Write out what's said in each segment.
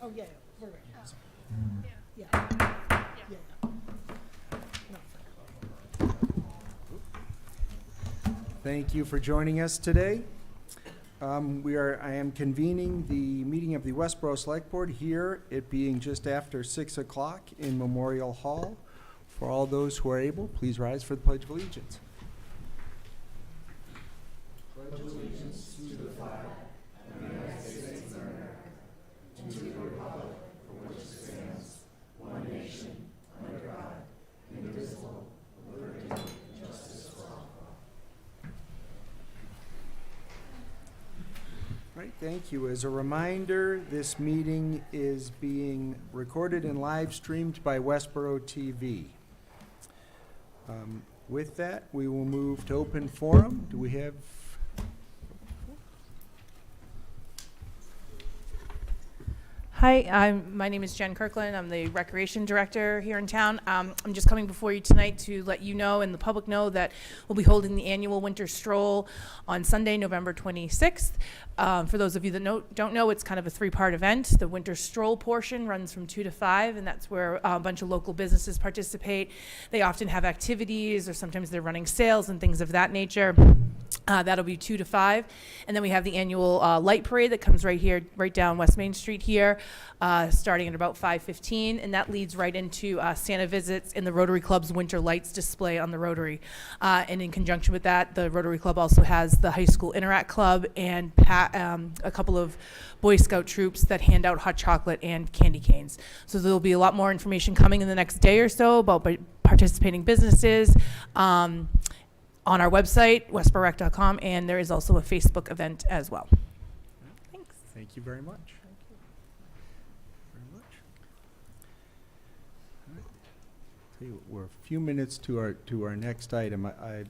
Oh, yeah, we're right here, sorry. Yeah. Yeah. No, Thank you for joining us today. I am convening the meeting of the Westborough Select Board here, it being just after 6 o'clock in Memorial Hall. For all those who are able, please rise for the Pledge of Allegiance. Pledge allegiance to the flag of the United States of America, to the republic for which it stands, one nation, under God, indivisible, with liberty and justice for all. Right, thank you. As a reminder, this meeting is being recorded and live streamed by Westborough TV. With that, we will move to open forum. Do we have? Hi, my name is Jen Kirkland. I'm the Recreation Director here in town. I'm just coming before you tonight to let you know and the public know that we'll be holding the annual Winter Stroll on Sunday, November 26th. For those of you that don't know, it's kind of a three-part event. The Winter Stroll portion runs from 2 to 5, and that's where a bunch of local businesses participate. They often have activities, or sometimes they're running sales and things of that nature. That'll be 2 to 5. And then we have the annual light parade that comes right down West Main Street here, starting at about 5:15. And that leads right into Santa visits and the Rotary Club's winter lights display on the Rotary. And in conjunction with that, the Rotary Club also has the High School Interact Club and a couple of Boy Scout troops that hand out hot chocolate and candy canes. So there'll be a lot more information coming in the next day or so about participating businesses. On our website, westborough.com, and there is also a Facebook event as well. Thanks. Thank you very much. Thank you very much. All right. Tell you what, we're a few minutes to our next item. I'm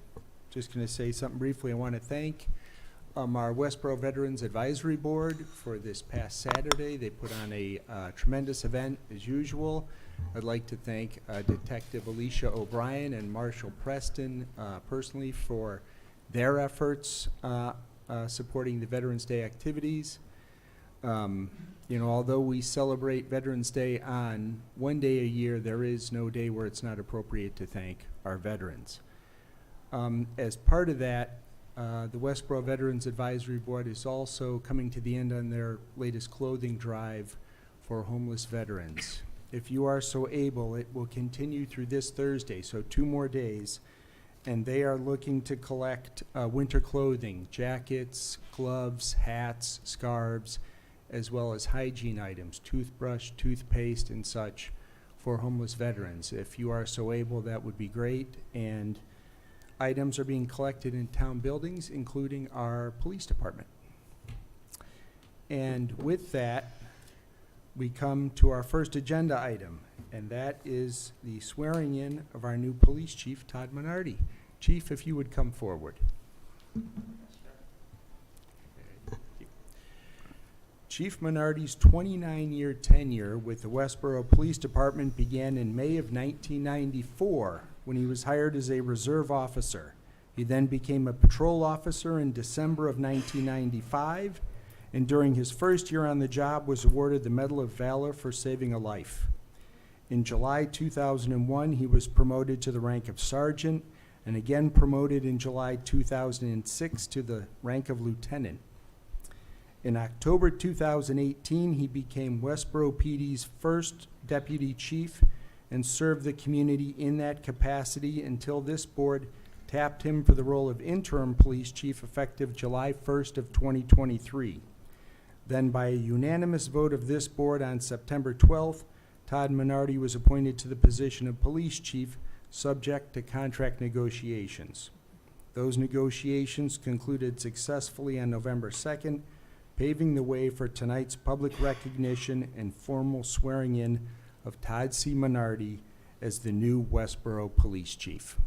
just going to say something briefly. I want to thank our Westborough Veterans Advisory Board for this past Saturday. They put on a tremendous event as usual. I'd like to thank Detective Alicia O'Brien and Marshall Preston personally for their efforts supporting the Veterans Day activities. Although we celebrate Veterans Day on one day a year, there is no day where it's not appropriate to thank our veterans. As part of that, the Westborough Veterans Advisory Board is also coming to the end on their latest clothing drive for homeless veterans. If you are so able, it will continue through this Thursday, so 2 more days, and they are looking to collect winter clothing, jackets, gloves, hats, scarves, as well as hygiene items, toothbrush, toothpaste, and such for homeless veterans. If you are so able, that would be great, and items are being collected in town buildings, including our police department. And with that, we come to our first agenda item, and that is the swearing in of our new police chief, Todd Minardi. Chief, if you would come forward. Chief Minardi's 29-year tenure with the Westborough Police Department began in May of 1994 when he was hired as a reserve officer. He then became a patrol officer in December of 1995, and during his first year on the job was awarded the Medal of Valor for saving a life. In July 2001, he was promoted to the rank of sergeant, and again promoted in July 2006 to the rank of lieutenant. In October 2018, he became Westborough PD's first deputy chief and served the community in that capacity until this board tapped him for the role of interim police chief effective July 1st of 2023. Then by a unanimous vote of this board on September 12th, Todd Minardi was appointed to the position of police chief, subject to contract negotiations. Those negotiations concluded successfully on November 2nd, paving the way for tonight's public recognition and formal swearing in of Todd C. Minardi as the new Westborough Police Chief.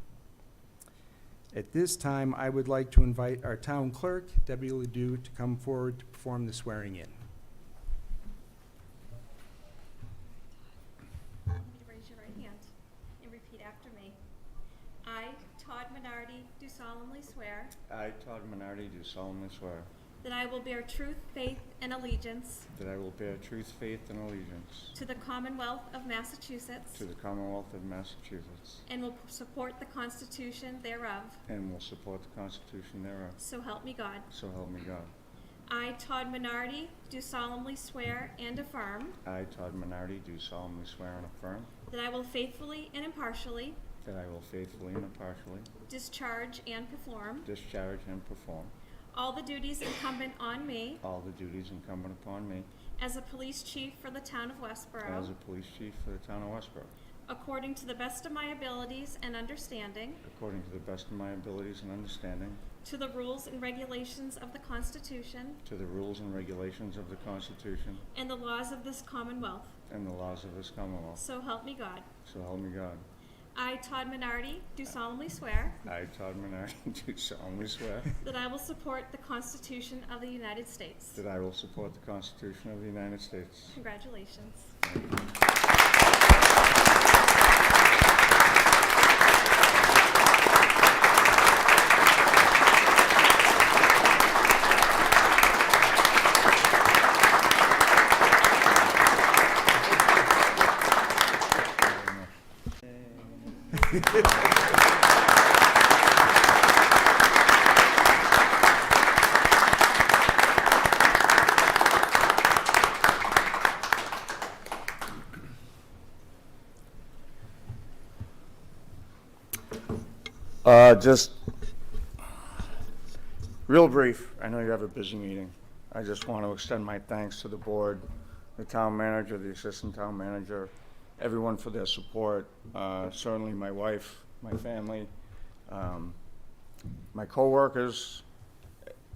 At this time, I would like to invite our town clerk, Debbie Ledoux, to come forward to perform the swearing in. I want you to raise your right hand and repeat after me. I, Todd Minardi, do solemnly swear I, Todd Minardi, do solemnly swear that I will bear truth, faith, and allegiance that I will bear truth, faith, and allegiance to the Commonwealth of Massachusetts to the Commonwealth of Massachusetts, and will support the Constitution thereof. and will support the Constitution thereof. So help me God. So help me God. I, Todd Minardi, do solemnly swear and affirm I, Todd Minardi, do solemnly swear and affirm that I will faithfully and impartially that I will faithfully and impartially discharge and perform discharge and perform all the duties incumbent on me all the duties incumbent upon me as a police chief for the town of Westborough, as a police chief for the town of Westborough, according to the best of my abilities and understanding, according to the best of my abilities and understanding, to the rules and regulations of the Constitution to the rules and regulations of the Constitution and the laws of this Commonwealth. and the laws of this Commonwealth. So help me God. So help me God. I, Todd Minardi, do solemnly swear I, Todd Minardi, do solemnly swear that I will support the Constitution of the United States. that I will support the Constitution of the United States. Congratulations. Just real brief. I know you have a busy meeting. I just want to extend my thanks to the board, the town manager, the assistant town manager, everyone for their support. Certainly my wife, my family, my coworkers,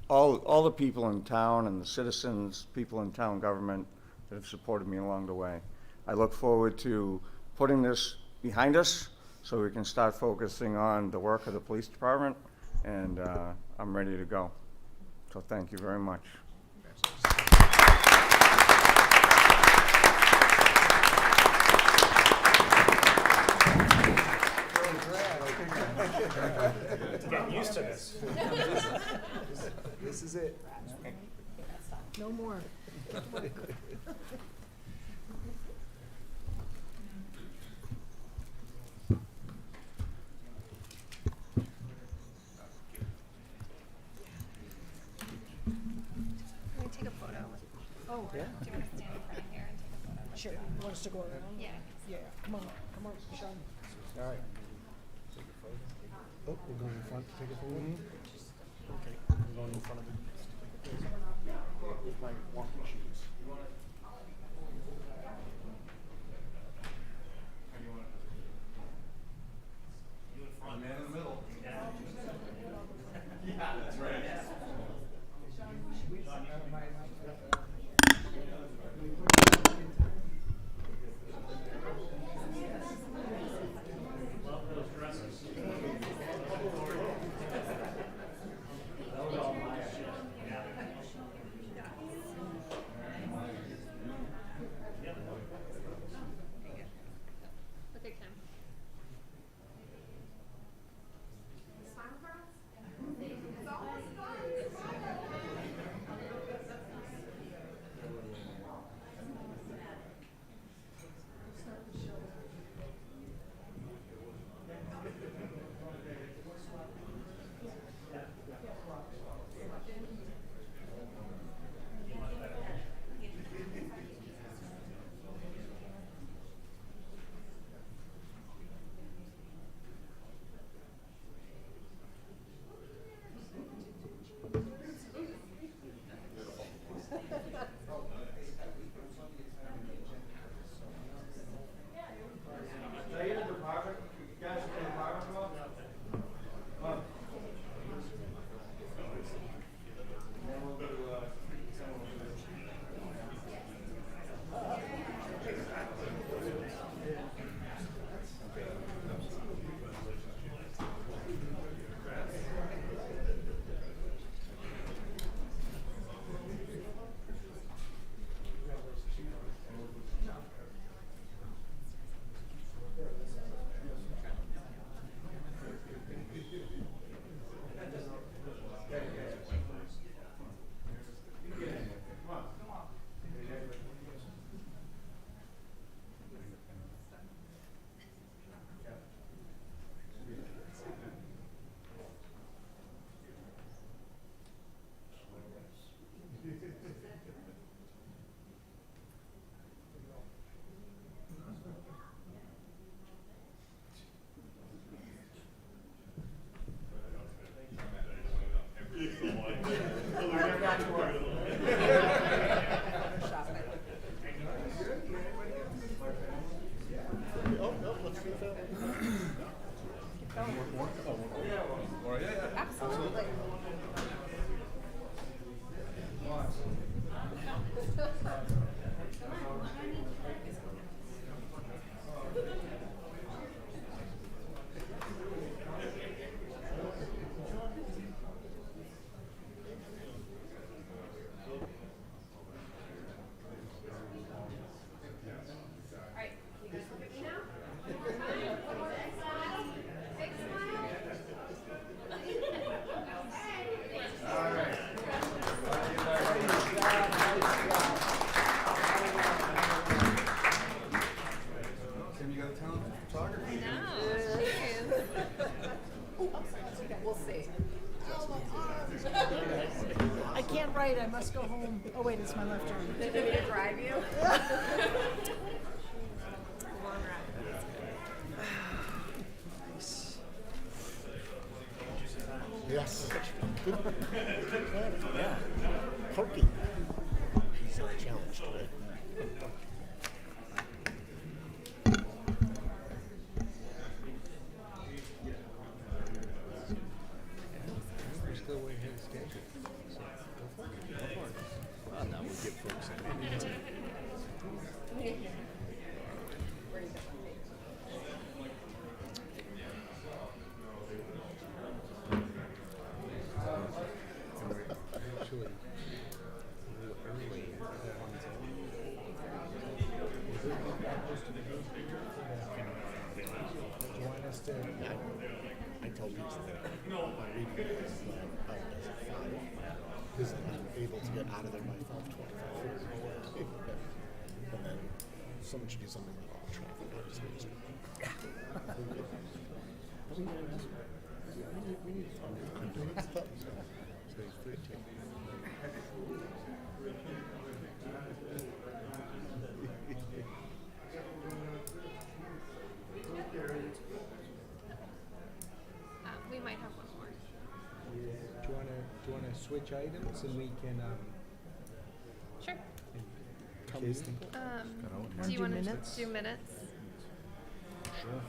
all the people in town and the citizens, people in town government that have supported me along the way. I look forward to putting this behind us so we can start focusing on the work of the police department, and I'm ready to go. So thank you very much. Getting used to this. This is it. No more. Can we take a photo? Oh, yeah? Do you want to stand in front of here and take a photo? Sure. You want us to go around? Yeah. Yeah, come on, Sean. All right. Oh, we're going in front to take a photo? Okay, I'm going in front of it. With my walking shoes. Man in the middle. Yeah, that's right. Oh, wait, it's my left arm. Did you to drive you? Yes. Good. Yeah. Pokey. He's a challenge today. We're still way ahead of schedule. So, go for it. Go for it. Well, now we'll give folks a minute. Actually, a little early. Do you want us to? I tell people that my reading is out as a 5 because I'm able to get out of there by 5:25. And then someone should do something like all traffic. I just need to. We need fun. I'm doing it. So he's 13. We might have one more. Do you wanna switch items and we can, Sure. in case the- Do you want to minutes? do minutes? Sure.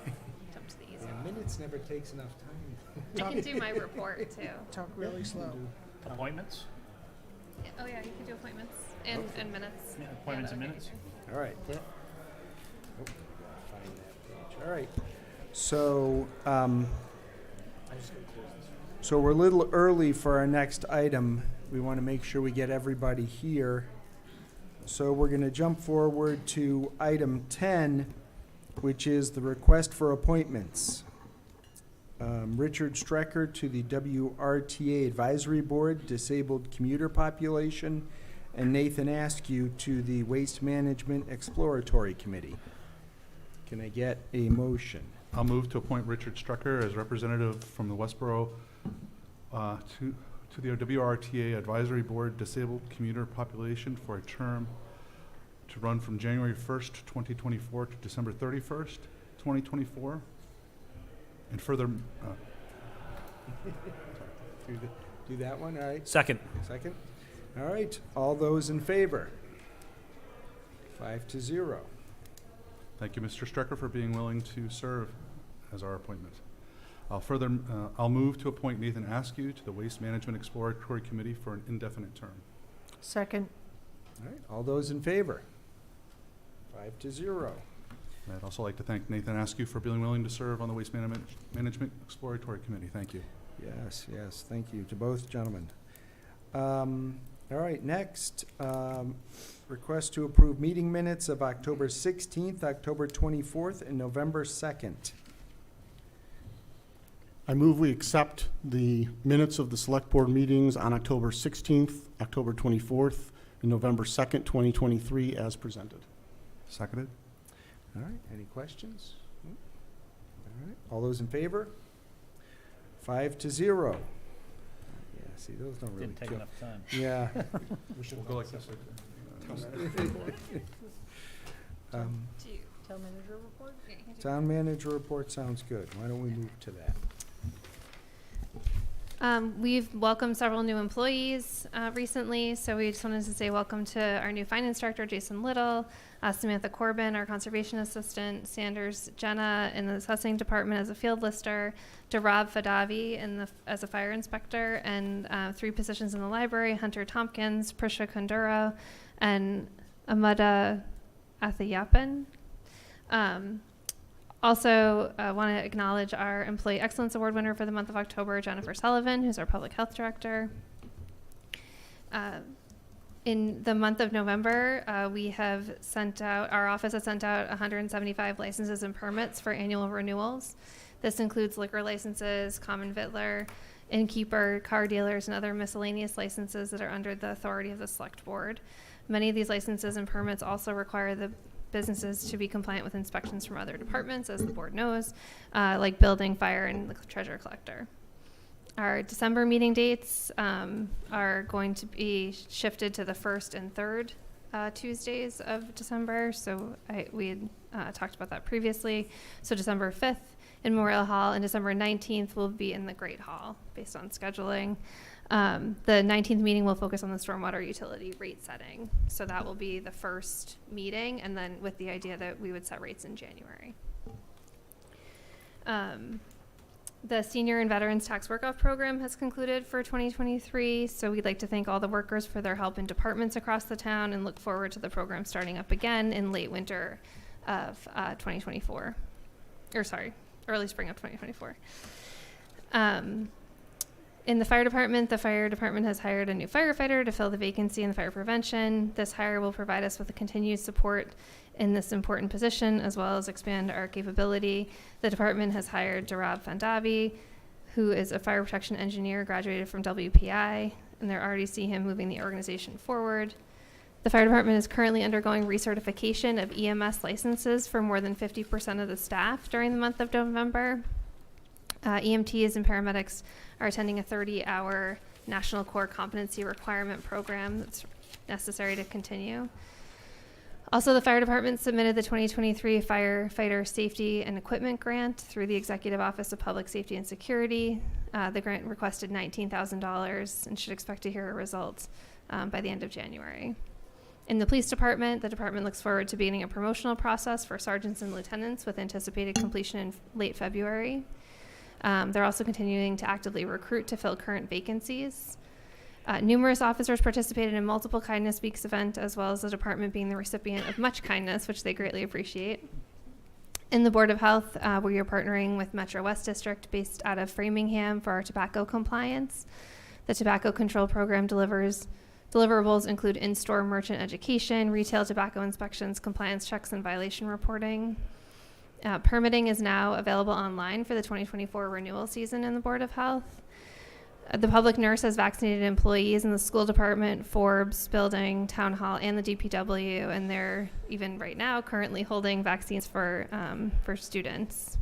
Jump to the easy Yeah, one. minutes never takes enough time. I can do my report too. Talk really slow. Appointments? Yeah, oh yeah, you can do appointments and minutes. Yeah, appointments and that would be minutes. easier. All right. Oh, find that page. All right. So, so we're a little early for our next item. We want to make sure we get everybody here. So we're going to jump forward to item 10, which is the request for appointments. Richard Strecker to the WRTA Advisory Board, Disabled Commuter Population, and Nathan Askew to the Waste Management Exploratory Committee. Can I get a motion? I'll move to appoint Richard Strucker as representative from the Westborough to the WRTA Advisory Board Disabled Commuter Population for a term to run from January 1st, 2024 to December 31st, 2024. And further, Do that one, all right? Second. Second? All right, all those in favor? 5-0. thank you, Mr. Strecker, for being willing to serve as our appointment. I'll move to appoint Nathan Askew to the Waste Management Exploratory Committee for an indefinite term. Second. All right, all those in favor? 5-0. I'd also like to thank Nathan Askew for being willing to serve on the Waste Management Exploratory Committee. Thank you. Yes, yes, thank you to both gentlemen. All right, next, request to approve meeting minutes of October 16th, October 24th, and November 2nd. I move we accept the minutes of the select board meetings on October 16th, October 24th, and November 2nd, 2023 as presented. Seconded? All right, any questions? All right, all those in favor? 5-0. Yeah, see, those don't really Didn't take kill. enough time. Yeah. We'll go like this. Do you? Town manager report? Yeah, you can do Town manager report sounds good. Why don't we move to that? We've welcomed several new employees recently, so we just wanted to say welcome to our new finance director, Jason Little, Samantha Corbin, our conservation assistant, Sanders Jenna in the assessing department as a field lister, to Rob Fadavi as a fire inspector, and 3 positions in the library, Hunter Tompkins, Prisha Kundura, and Amada Athayapan. Also, want to acknowledge our Employee Excellence Award winner for the month of October, Jennifer Sullivan, who's our Public Health Director. In the month of November, our office has sent out 175 licenses and permits for annual renewals. This includes liquor licenses, common vittler, innkeeper, car dealers, and other miscellaneous licenses that are under the authority of the Select Board. Many of these licenses and permits also require the businesses to be compliant with inspections from other departments, as the board knows, like building, fire, and the treasure collector. Our December meeting dates are going to be shifted to the 1st and 3rd Tuesdays of December. So we had talked about that previously. So December 5th in Memorial Hall and December 19th will be in the Great Hall based on scheduling. The 19th meeting will focus on the stormwater utility rate setting. So that will be the first meeting, and then with the idea that we would set rates in January. The Senior and Veterans Tax Work-Off Program has concluded for 2023, so we'd like to thank all the workers for their help in departments across the town and look forward to the program starting up again in late winter of 2024. Or sorry, early spring of 2024. In the fire department has hired a new firefighter to fill the vacancy in the fire prevention. This hire will provide us with the continued support in this important position, as well as expand our capability. The department has hired Darab Fandavi, who is a fire protection engineer, graduated from WPI, and they already see him moving the organization forward. The fire department is currently undergoing recertification of EMS licenses for more than 50% of the staff during the month of November. EMTs and paramedics are attending a 30-hour National Core Competency Requirement program that's necessary to continue. Also, the fire department submitted the 2023 Firefighter Safety and Equipment Grant through the Executive Office of Public Safety and Security. The grant requested $19,000 and should expect to hear a result by the end of January. In the police department, the department looks forward to beginning a promotional process for sergeants and lieutenants with anticipated completion in late February. They're also continuing to actively recruit to fill current vacancies. Numerous officers participated in multiple Kindness Weeks event, as well as the department being the recipient of much kindness, which they greatly appreciate. In the Board of Health, we are partnering with Metro West District based out of Framingham for our tobacco compliance. The tobacco control program deliverables include in-store merchant education, retail tobacco inspections, compliance checks, and violation reporting. Permitting is now available online for the 2024 renewal season in the Board of Health. The public nurse has vaccinated employees in the school department, Forbes building, Town Hall, and the DPW, and they're even right now currently holding vaccines for students.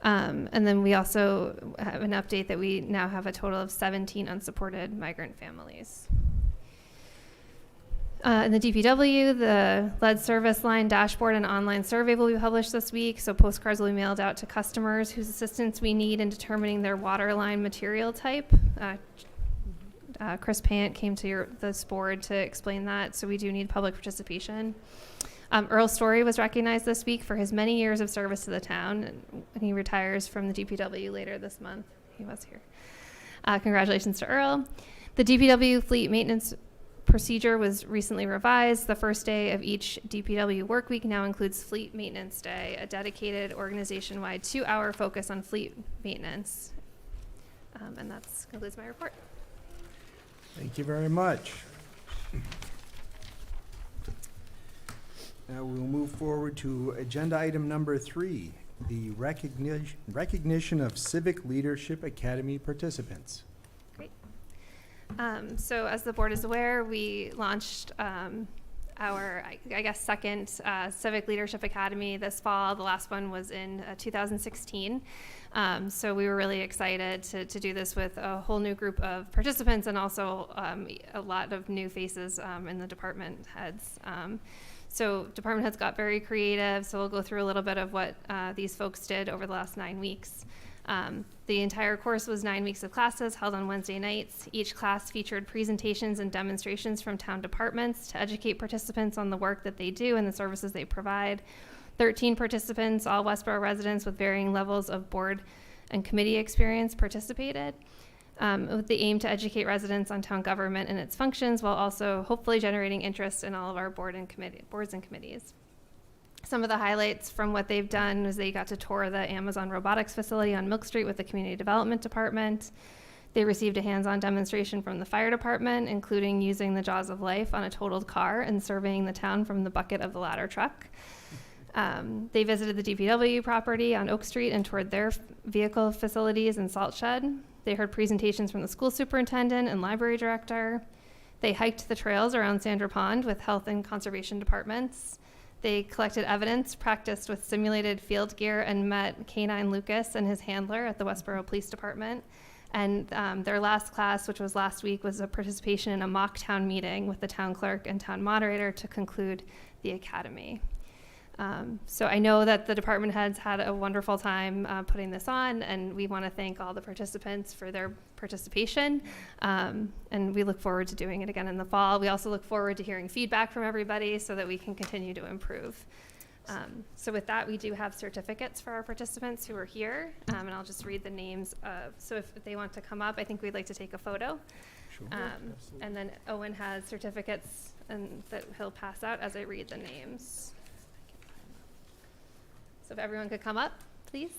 And then we also have an update that we now have a total of 17 unsupported migrant families. In the DPW, the lead service line dashboard and online survey will be published this week, so postcards will be mailed out to customers whose assistance we need in determining their water line material type. Chris Pant came to this board to explain that, so we do need public participation. Earl Story was recognized this week for his many years of service to the town, and he retires from the DPW later this month. He was here. Congratulations to Earl. The DPW fleet maintenance procedure was recently revised. The first day of each DPW work week now includes Fleet Maintenance Day, a dedicated organization-wide 2-hour focus on fleet maintenance. And that concludes my report. Thank you very much. Now we'll move forward to agenda item number 3, the recognition of Civic Leadership Academy participants. So as the board is aware, we launched our, I guess, second Civic Leadership Academy this fall. The last one was in 2016. So we were really excited to do this with a whole new group of participants and also a lot of new faces in the department heads. So department heads got very creative, so we'll go through a little bit of what these folks did over the last 9 weeks. The entire course was 9 weeks of classes held on Wednesday nights. Each class featured presentations and demonstrations from town departments to educate participants on the work that they do and the services they provide. 13 participants, all Westborough residents with varying levels of board and committee experience, participated with the aim to educate residents on town government and its functions, while also hopefully generating interest in all of our boards and committees. Some of the highlights from what they've done was they got to tour the Amazon robotics facility on Milk Street with the community development department. They received a hands-on demonstration from the fire department, including using the jaws of life on a totaled car and surveying the town from the bucket of the ladder truck. They visited the DPW property on Oak Street and toured their vehicle facilities and salt shed. They heard presentations from the school superintendent and library director. They hiked the trails around Sandra Pond with health and conservation departments. They collected evidence, practiced with simulated field gear, and met K-9 Lucas and his handler at the Westborough Police Department. And their last class, which was last week, was a participation in a mock town meeting with the town clerk and town moderator to conclude the academy. So I know that the department heads had a wonderful time putting this on, and we want to thank all the participants for their participation. And we look forward to doing it again in the fall. We also look forward to hearing feedback from everybody so that we can continue to improve. So with that, we do have certificates for our participants who are here, and I'll just read the names of, so if they want to come up, I think we'd like to take a photo. Sure. And then Owen has certificates and that he'll pass out as I read the names. So if everyone could come up, please.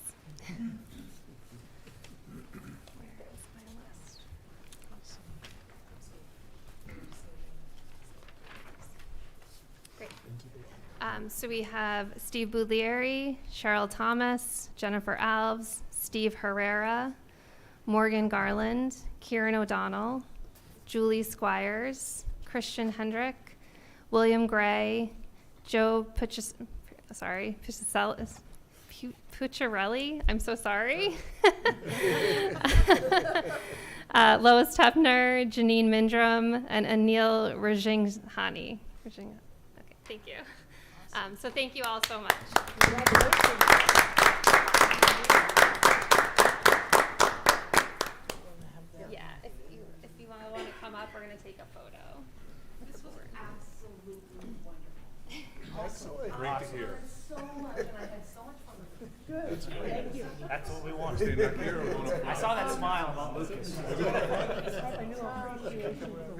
Where is my list? Great. So we have Steve Buglieri, Cheryl Thomas, Jennifer Alves, Steve Herrera, Morgan Garland, Kieran O'Donnell, Julie Squires, Christian Hendrick, William Gray, Joe Pucciarelli, I'm so sorry. Lois Tepner, Janine Mindrum, and Anil Rajanghani. Okay, thank you. So thank you all so much. Yeah, if you want to come up, we're going to take a photo. This was absolutely wonderful. Excellent. Great to hear. So much, and I had so much fun with it. Good. Thank you. That's what we want. Stay back here or going up? I saw that smile about Lucas.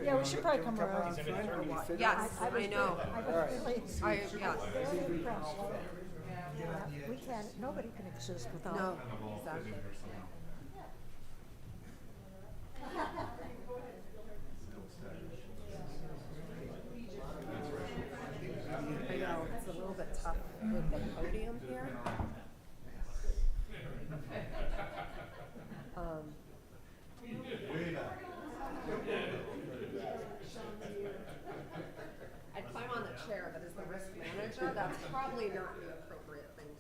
Yeah, we should probably come around. Yes, I know. We can't, nobody can exist without. No, exactly. I know, it's a little bit tough with the podium here. I'd climb on the chair, but as the risk manager, that's probably not the appropriate thing to do.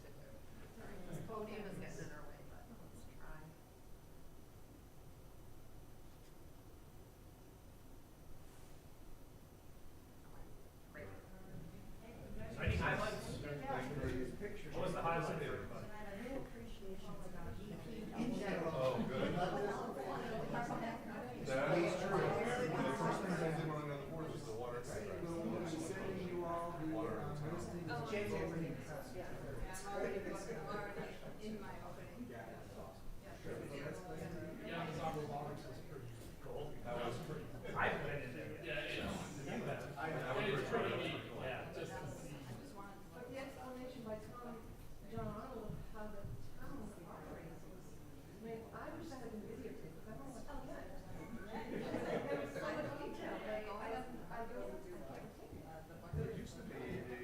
This podium is getting in our way, but let's try. Great. Any highlights? What was the highlight for everybody? Oh, good. That is true. One of the first things I did when I got on the board was the water contract. Water. That was pretty. I haven't been in there yet. You have. That was pretty. Yeah. But the explanation by John Arnold of how the town operates was, I mean, I wish I had been videotaped, because I'm like, oh, yeah. There was so much detail, I don't do that. There used to be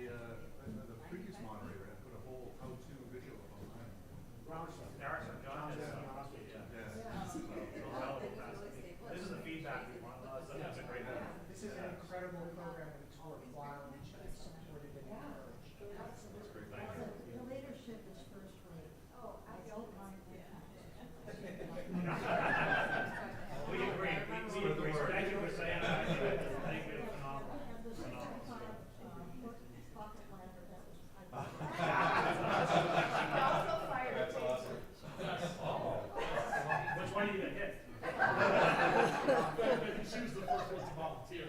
the previous moderator had put a whole how-to video up online. There are some John has some. This is the feedback we want. That's a great one. This is an incredible program, and it's worthwhile, and it's supported and encouraged. That's great. Thank you. The leadership is first rate. Oh, I don't mind that. We agree. We agree. So thank you for saying that. I think we have phenomenal. That's awesome. Which one are you gonna hit? She was the first one to volunteer.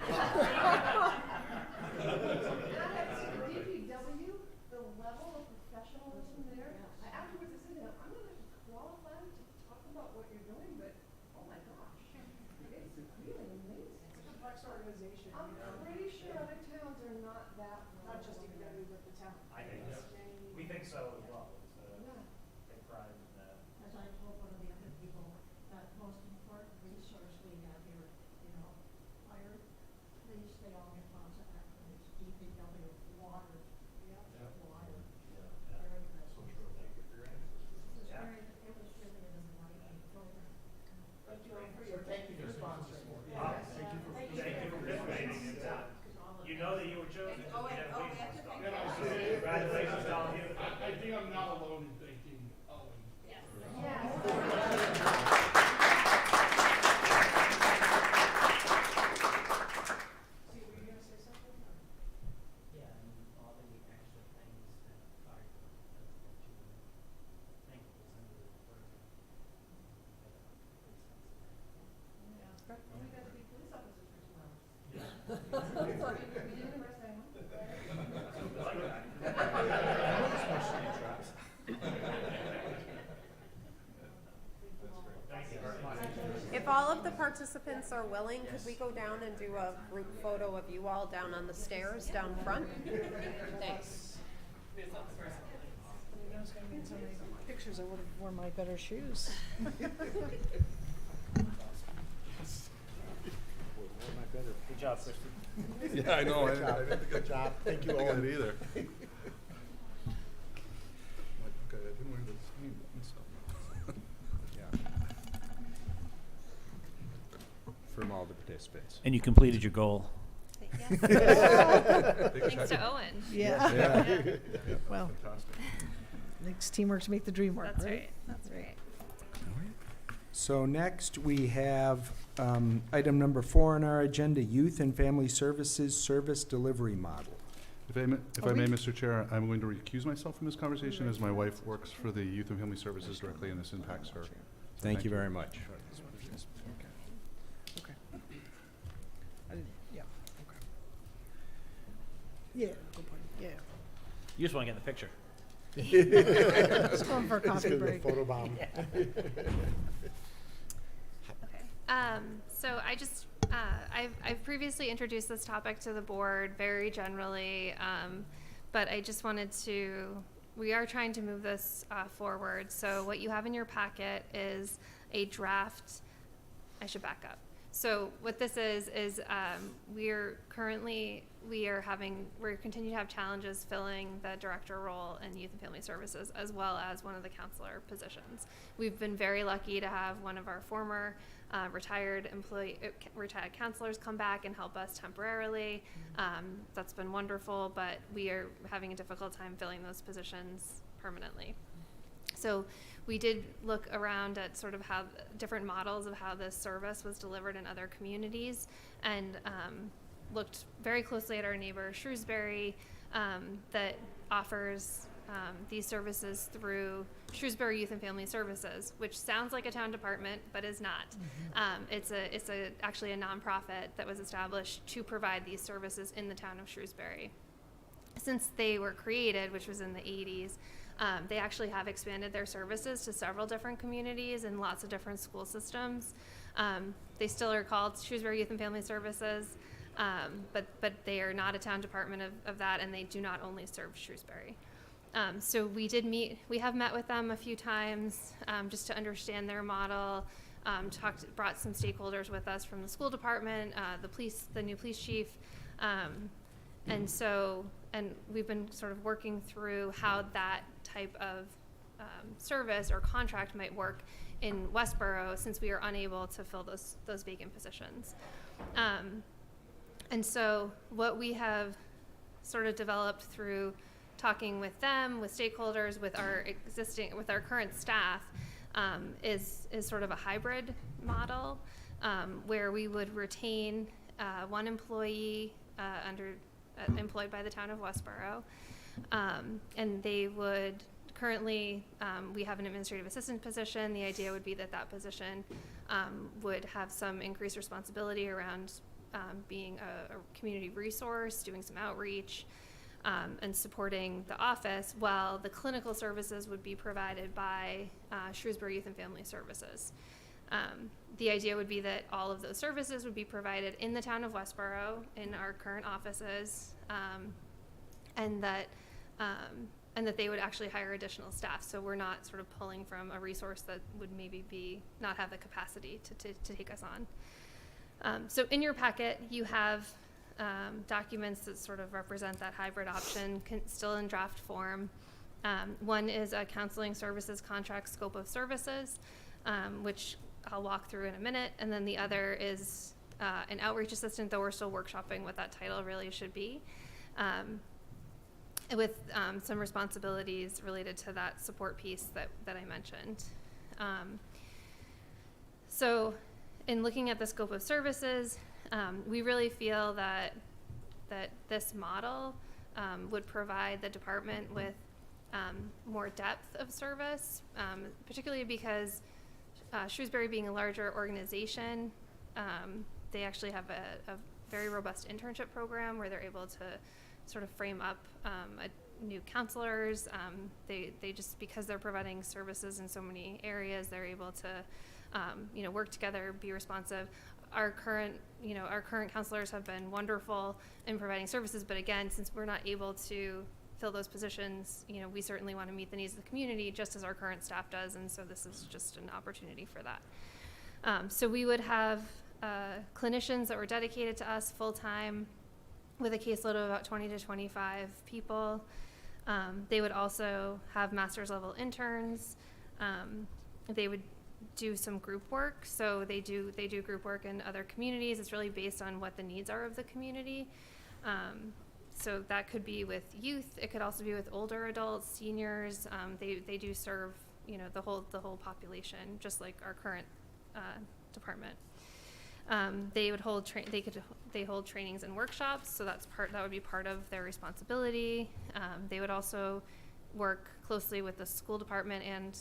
DPW, the level of professionalism there, I afterwards I said, I'm not qualified to talk about what you're doing, but oh my gosh, it's really amazing. It's a complex organization. I'm pretty sure other towns are not that, not just DPW, but the town. I think so. We think so as well. Take pride in that. As I told one of the other people, that most important resource we have here, fire, police, they all get lots of acronyms, DPW, water, water. Very good. So true. Thank you for your answers. It was really an enlightening program. Thank you for sponsoring. Thank you for participating in that. You know that you were chosen. Oh, wait, we have to take participants are willing, could we go down and do a group photo of you all down on the stairs down front? Thanks. Pictures, I would have worn my better shoes. Good job, Kristen. Yeah, I know. Good job. Good job. Thank you all. it either. Okay, I didn't wear the sleeve and stuff. From all the participants. And you completed your goal. Thanks to Owen. Yeah. Well, Fantastic. makes teamwork to make the dream work, That's right? right. That's right. So next, we have item number 4 on our agenda, Youth and Family Services Service Delivery Model. If I may, Mr. Chair, I'm going to recuse myself from this conversation as my wife works for the Youth and Family Services directly and this impacts her. So Thank you very much. Okay. I didn't, yeah, okay. Yeah, good point, yeah. You just want to get in the picture. Let's go in for a coffee The break. photo bomb. Okay. So I just, I've previously introduced this topic to the board very generally, but I just wanted to, we are trying to move this forward. So what you have in your packet is a draft. I should back up. So what this is we're continue to have challenges filling the director role in Youth and Family Services, as well as one of the counselor positions. We've been very lucky to have one of our former retired counselors come back and help us temporarily. That's been wonderful, but we are having a difficult time filling those positions permanently. So we did look around at sort of how different models of how this service was delivered in other communities, and looked very closely at our neighbor Shrewsbury, that offers these services through Shrewsbury Youth and Family Services, which sounds like a town department but is not. It's actually a nonprofit that was established to provide these services in the town of Shrewsbury. Since they were created, which was in the 80s, they actually have expanded their services to several different communities and lots of different school systems. They still are called Shrewsbury Youth and Family Services, but they are not a town department of that, and they do not only serve Shrewsbury. So we have met with them a few times just to understand their model, brought some stakeholders with us from the school department, the new police chief, and we've been sort of working through how that type of service or contract might work in Westborough, since we are unable to fill those vacant positions. And so what we have sort of developed through talking with them, with stakeholders, with our current staff, is sort of a hybrid model, where we would retain one employee employed by the town of Westborough, and they would currently, we have an administrative assistant position. The idea would be that position would have some increased responsibility around being a community resource, doing some outreach, and supporting the office, while the clinical services would be provided by Shrewsbury Youth and Family Services. The idea would be that all of those services would be provided in the town of Westborough in our current offices, and that they would actually hire additional staff. So we're not sort of pulling from a resource that would maybe not have the capacity to take us on. So in your packet, you have documents that sort of represent that hybrid option, still in draft form. One is a counseling services contract scope of services, which I'll walk through in a minute. And then the other is an outreach assistant, though we're still workshopping what that title really should be, with some responsibilities related to that support piece that I mentioned. So in looking at the scope of services, we really feel that this model would provide the department with more depth of service, particularly because Shrewsbury being a larger organization, they actually have a very robust internship program where they're able to sort of frame up new counselors. They just, because they're providing services in so many areas, they're able to work together, be responsive. our current counselors have been wonderful in providing services, but again, since we're not able to fill those positions, we certainly want to meet the needs of the community just as our current staff does, and so this is just an opportunity for that. So we would have clinicians that were dedicated to us full-time with a caseload of about 20 to 25 people. They would also have master's level interns. They would do some group work. So they do group work in other communities. It's really based on what the needs are of the community. So that could be with youth. It could also be with older adults, seniors. They do serve, the whole population, just like our current department. They would hold they hold trainings and workshops, so that would be part of their responsibility. They would also work closely with the school department and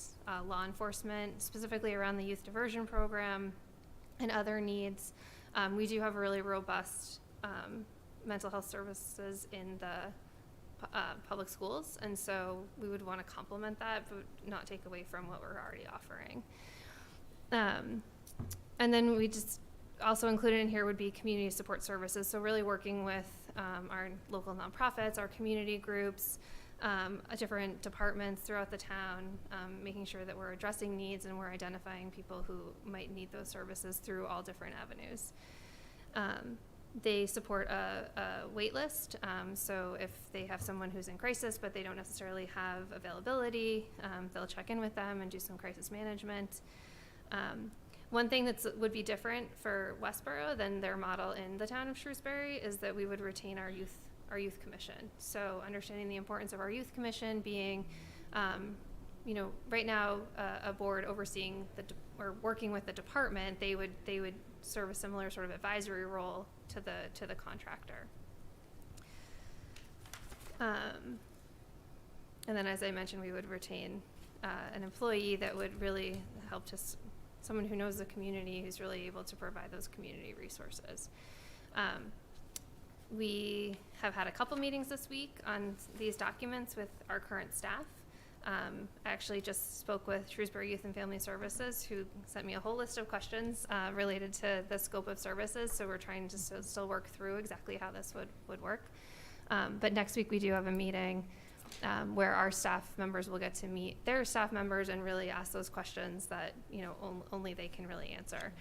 law enforcement, specifically around the youth diversion program and other needs. We do have a really robust mental health services in the public schools, and so we would want to complement that, but not take away from what we're already offering. And then we just also included in here would be community support services. So really working with our local nonprofits, our community groups, different departments throughout the town, making sure that we're addressing needs and we're identifying people who might need those services through all different avenues. They support a wait list. So if they have someone who's in crisis, but they don't necessarily have availability, they'll check in with them and do some crisis management. One thing that would be different for Westborough than their model in the town of Shrewsbury is that we would retain our youth commission. So understanding the importance of our youth commission being, right now a board overseeing or working with the department, they would serve a similar sort of advisory role to the contractor. And then, as I mentioned, we would retain an employee that would really help someone who knows the community, who's really able to provide those community resources. We have had a couple meetings this week on these documents with our current staff. I actually just spoke with Shrewsbury Youth and Family Services, who sent me a whole list of questions related to the scope of services, so we're trying to still work through exactly how this would work. But next week we do have a meeting where our staff members will get to meet their staff members and really ask those questions that only they can really answer.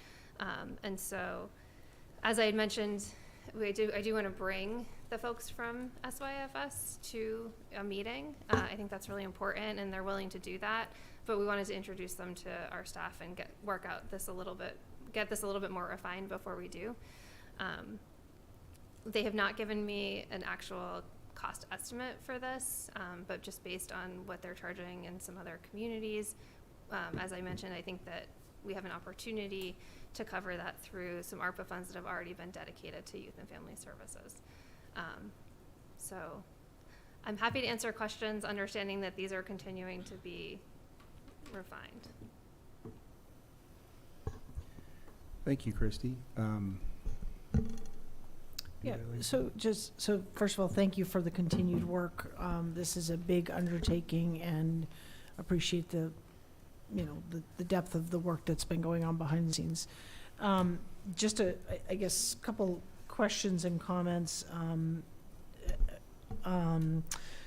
And so, as I had mentioned, I do want to bring the folks from SYFS to a meeting. I think that's really important, and they're willing to do that. But we wanted to introduce them to our staff and get this a little bit more refined before we do. They have not given me an actual cost estimate for this, but just based on what they're charging in some other communities. As I mentioned, I think that we have an opportunity to cover that through some ARPA funds that have already been dedicated to youth and family services. So I'm happy to answer questions, understanding that these are continuing to be refined. Thank you, Christy. Yeah, so first of all, thank you for the continued work. This is a big undertaking, and appreciate the depth of the work that's been going on behind the scenes. Just I guess, couple questions and comments.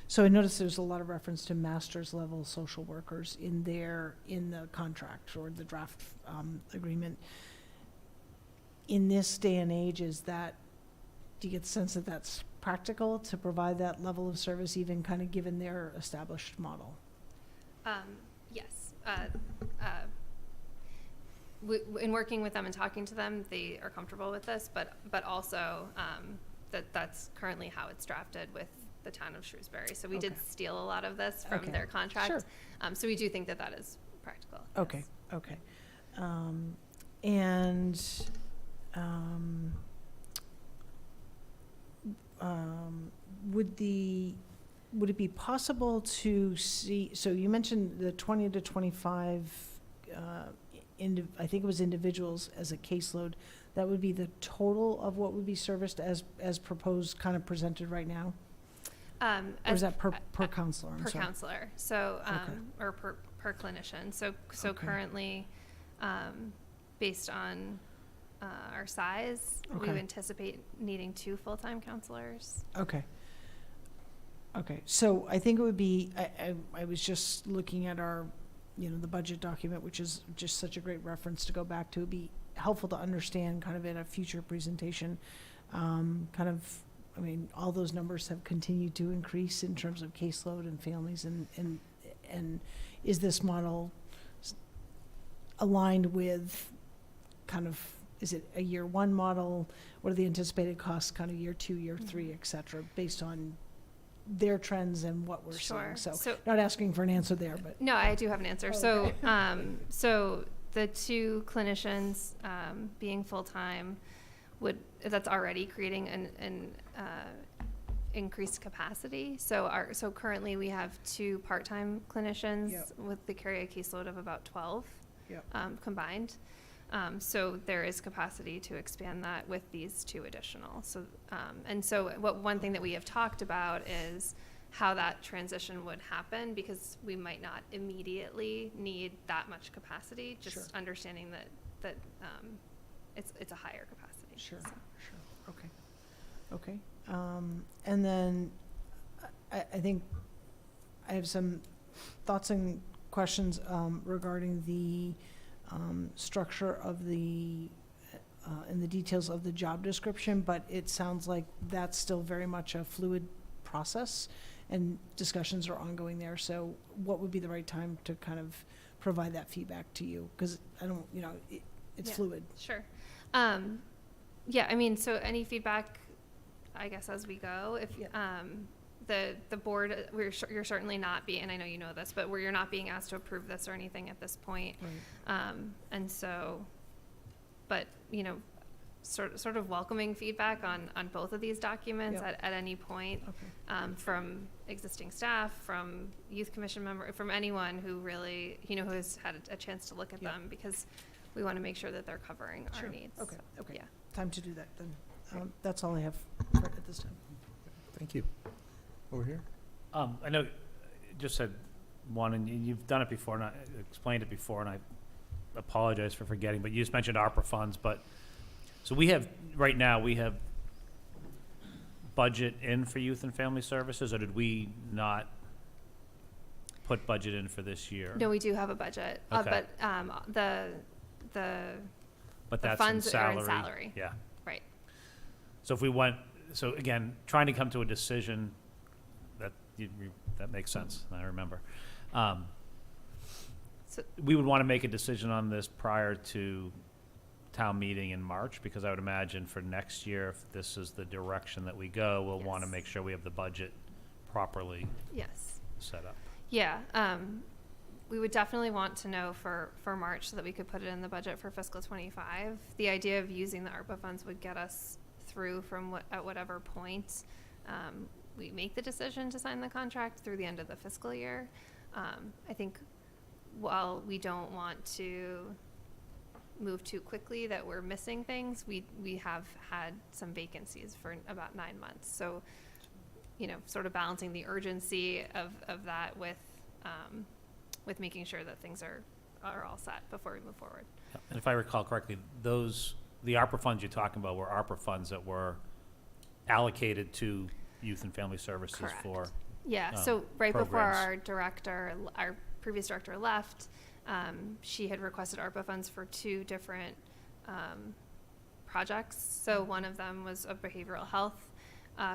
So I noticed there's a lot of reference to master's level social workers in the contract or the draft agreement. In this day and age, do you get the sense that that's practical to provide that level of service, even kind of given their established model? Yes. In working with them and talking to them, they are comfortable with this, but also that's currently how it's drafted with the town of Shrewsbury. So we did steal a lot of this from their contract. Sure. So we do think that is practical. Okay. Yes. Okay. Would it be possible to see, so you mentioned the 20 to 25, I think it was individuals as a caseload, that would be the total of what would be serviced as proposed, kind of presented right now? Or is that per counselor? Per counselor, so, or per clinician. So currently, based on our size, we Okay. would anticipate needing 2 full-time counselors. Okay. Okay, so I think it would be, I was just looking at our, the budget document, which is just such a great reference to go back to. It'd be helpful to understand kind of in a future presentation, all those numbers have continued to increase in terms of caseload and families, and is this model aligned with kind of, is it a year 1 model? What are the anticipated costs kind of year 2, year 3, et cetera, based on their trends and what we're Sure. seeing? So So- not asking for an answer there, but. No, I do have an answer. Okay. So the 2 clinicians being full-time that's already creating an increased capacity. So currently we have 2 part-time clinicians Yep. with the carry a caseload of about 12 Yep. combined. So there is capacity to expand that with these 2 additional. So one thing that we have talked about is how that transition would happen, because we might not immediately need that much capacity, just Sure. understanding that it's a higher capacity. Sure, So. sure, okay. And then I think I have some thoughts and questions regarding the structure of and the details of the job description, but it sounds like that's still very much a fluid process and discussions are ongoing there. So what would be the right time to kind of provide that feedback to you? Because I don't, it's Yeah. fluid. Sure. So any feedback, I guess, as we go, if the board, you're certainly not being, and I know you know this, but you're not being asked to approve this or anything at this point. Right. And so, but, sort of welcoming feedback on both of these documents Yep. at any point, Okay. from existing staff, from youth commission member, from anyone who really, who has had a chance to look at Yep. them, because we want to make sure that they're covering Sure. our needs. Okay, So, okay. Yeah. Time to do that then. That's all I have at this time. Thank you. Over here? I know you just said one, and you've done it before, and I explained it before, and I apologize for forgetting, but you just mentioned ARPA funds, so right now, we have budget in for youth and family services, or did we not put budget in for this year? No, we do have a budget, Okay. but the But the that's funds in salary. are in salary. Yeah. Right. So again, trying to come to a decision, that makes sense, I remember. So- We would want to make a decision on this prior to town meeting in March, because I would imagine for next year, if this is the direction that we go, we'll want to Yes. make sure we have the budget properly Yes. set up. Yeah. We would definitely want to know for March so that we could put it in the budget for fiscal '25. The idea of using the ARPA funds would get us through at whatever point we make the decision to sign the contract through the end of the fiscal year. I think while we don't want to move too quickly that we're missing things, we have had some vacancies for about 9 months. So, sort of balancing the urgency of that with making sure that things are all set before we move forward. And if I recall correctly, the ARPA funds you're talking about were ARPA funds that were allocated to youth and family services Correct. for. Yeah, so right before programs. our previous director left, she had requested ARPA funds for 2 different projects. So one of them was a behavioral health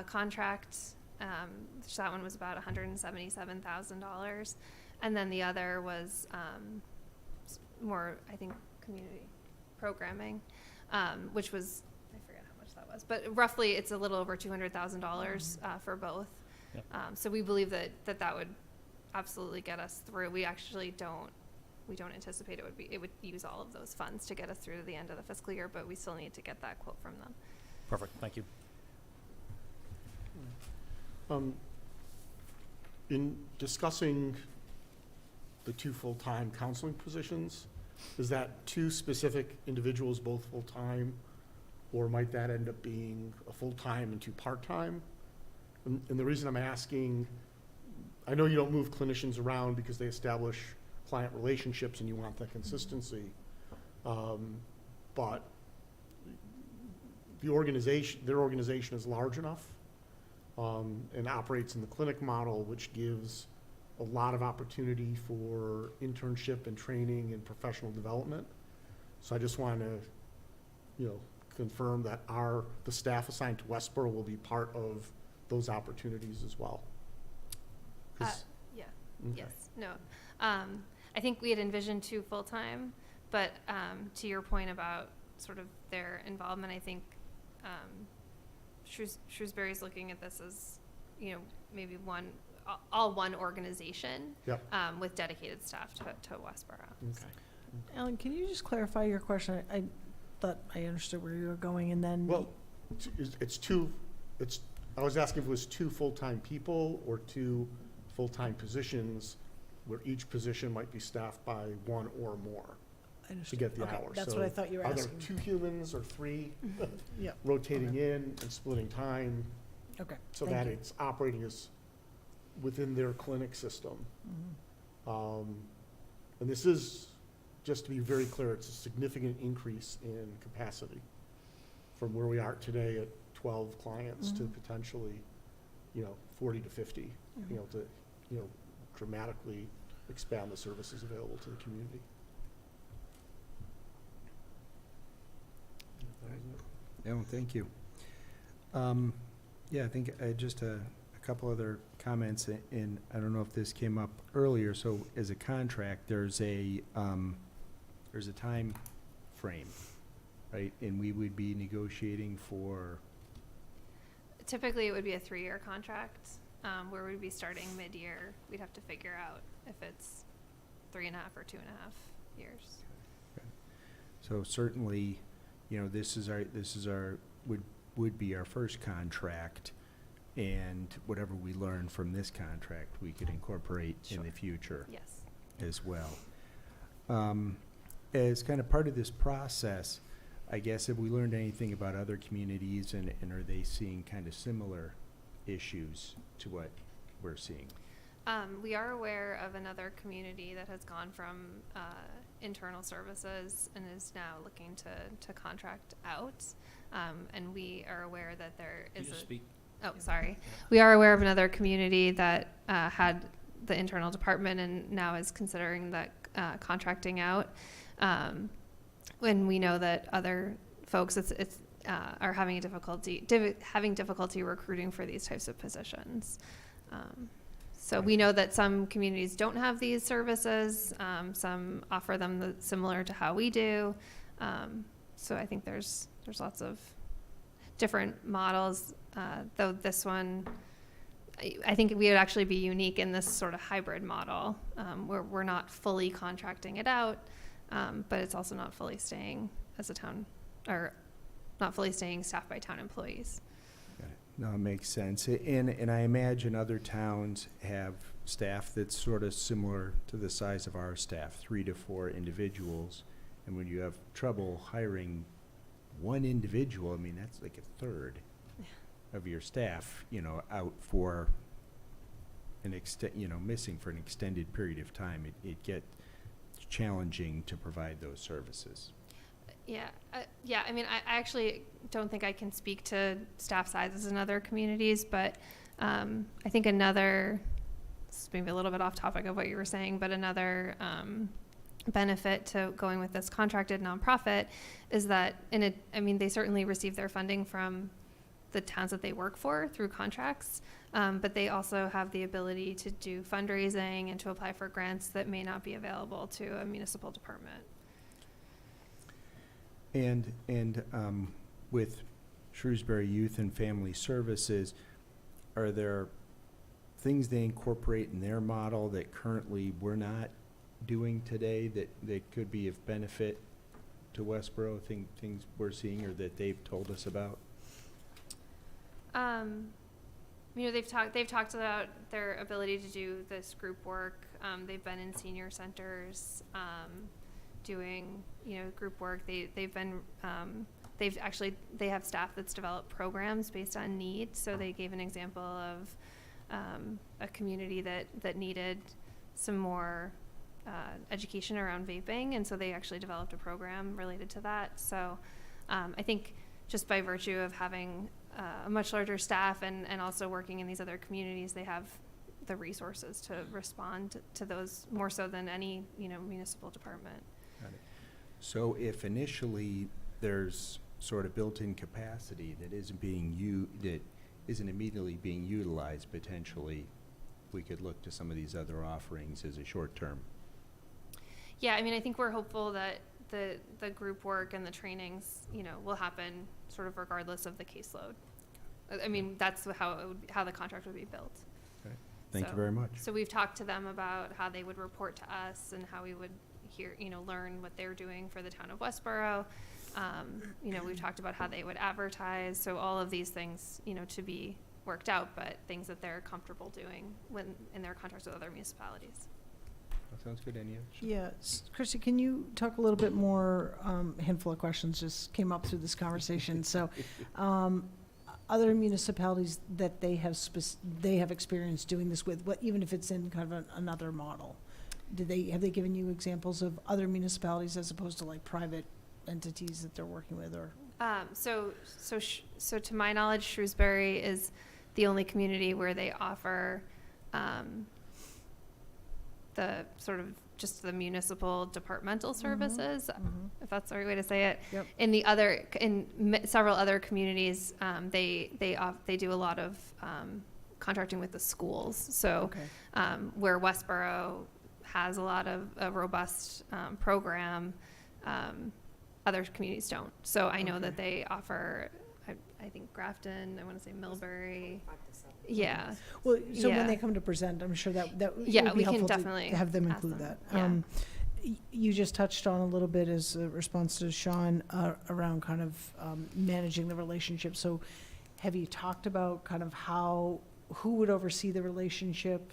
contract. So that one was about $177,000. And then the other was more, I think, community programming, which was, I forget how much that was, but roughly it's a little over $200,000 for both. Yep. So we believe that would absolutely get us through. We actually don't anticipate it would use all of those funds to get us through to the end of the fiscal year, but we still need to get that quote from them. Perfect, thank you. In discussing the 2 full-time counseling positions, is that 2 specific individuals, both full-time, or might that end up being a full-time and 2 part-time? And the reason I'm asking, I know you don't move clinicians around because they establish client relationships and you want that consistency. But their organization is large enough, and operates in the clinic model, which gives a lot of opportunity for internship and training and professional development. So I just want to, confirm that the staff assigned to Westborough will be part of those opportunities as well. 'Cause- Yeah, Okay. yes, no. I think we had envisioned 2 full-time, but to your point about sort of their involvement, I think Shrewsbury's looking at this as, maybe all one organization. Yep. With dedicated staff to Westborough. Okay. Alan, can you just clarify your question? I thought I understood where you were going, and then. Well, I was asking if it was 2 full-time people or 2 full-time positions, where each position might be staffed by 1 or more I to understood. get the Okay, hours. That's So what I thought you were Are there asking. 2 humans or 3 Yep. rotating Okay. in and splitting time, Okay. so thank that you. it's operating as within their clinic system? Mhm. And this is, just to be very clear, it's a significant increase in capacity from where we are today at 12 clients to Mhm. potentially, 40 to 50, to, dramatically expand the services available to the community. No, thank you. Yeah, I think I just a couple other comments, and I don't know if this came up earlier. So as a contract, there's a time frame, right? And we would be negotiating for, Typically, it would be a 3-year contract, where we'd be starting mid-year. We'd have to figure out if it's 3.5 or 2.5 years. so certainly, this is our, would be our first contract, and whatever we learn from this contract, we could incorporate in the future Yes. as well. As kind of part of this process, I guess, have we learned anything about other communities, and are they seeing kind of similar issues to what we're seeing? We are aware of another community that has gone from internal services and is now looking to contract out. And we are aware that there is We are aware of another community that had the internal department and now is considering that contracting out. When we know that other folks are having difficulty recruiting for these types of positions. So we know that some communities don't have these services. Some offer them similar to how we do. So I think there's lots of different models. Though this one, I think we would actually be unique in this sort of hybrid model, where we're not fully contracting it out, but it's also not fully staying as a town, or not fully staying staffed by town employees. No, it makes sense. And I imagine other towns have staff that's sort of similar to the size of our staff, 3 to 4 individuals. And when you have trouble hiring one individual, I mean, that's like a third of your staff, out for missing for an extended period of time. It gets challenging to provide those services. Yeah, I mean, I actually don't think I can speak to staff sizes in other communities, but I think this is maybe a little bit off topic of what you were saying, but another benefit to going with this contracted nonprofit is that they certainly receive their funding from the towns that they work for through contracts, but they also have the ability to do fundraising and to apply for grants that may not be available to a municipal department. And with Shrewsbury Youth and Family Services, are there things they incorporate in their model that currently we're not doing today that could be of benefit to Westborough, things we're seeing or that they've told us about? They've talked about their ability to do this group work. They've been in senior centers, doing, group work. They have staff that's developed programs based on need. So they gave an example of a community that needed some more education around vaping, and so they actually developed a program related to that. So I think just by virtue of having a much larger staff and also working in these other communities, they have the resources to respond to those more so than any, municipal department. Got it. So if initially there's sort of built-in capacity that isn't immediately being utilized, potentially, we could look to some of these other offerings as a short term. Yeah, I think we're hopeful that the group work and the trainings, will happen sort of regardless of the caseload. That's how the contract would be built. Okay. Thank you So- very much. So we've talked to them about how they would report to us and how we would learn what they're doing for the town of Westborough. We've talked about how they would advertise. So all of these things, to be worked out, but things that they're comfortable doing when in their contracts with other municipalities. That sounds good, Anya. Yeah, Christy, can you talk a little bit more, handful of questions just came up through this conversation. So, other municipalities that they have experience doing this with, even if it's in kind of another model? Have they given you examples of other municipalities as opposed to like private entities that they're working with, or? So to my knowledge, Shrewsbury is the only community where they offer the sort of just the municipal departmental services, if that's the right way to say it. Yep. In several other communities, they do a lot of contracting with the schools. So Okay. where Westborough has a lot of a robust program, other communities don't. So I know that they offer, I think Grafton, I want to say Millbury. Yeah. Well, so Yeah. when they come to present, I'm sure that Yeah, would be we can helpful to definitely have them ask include them. that. Yeah. You just touched on a little bit as a response to Sean around kind of managing the relationship. So have you talked about kind of who would oversee the relationship,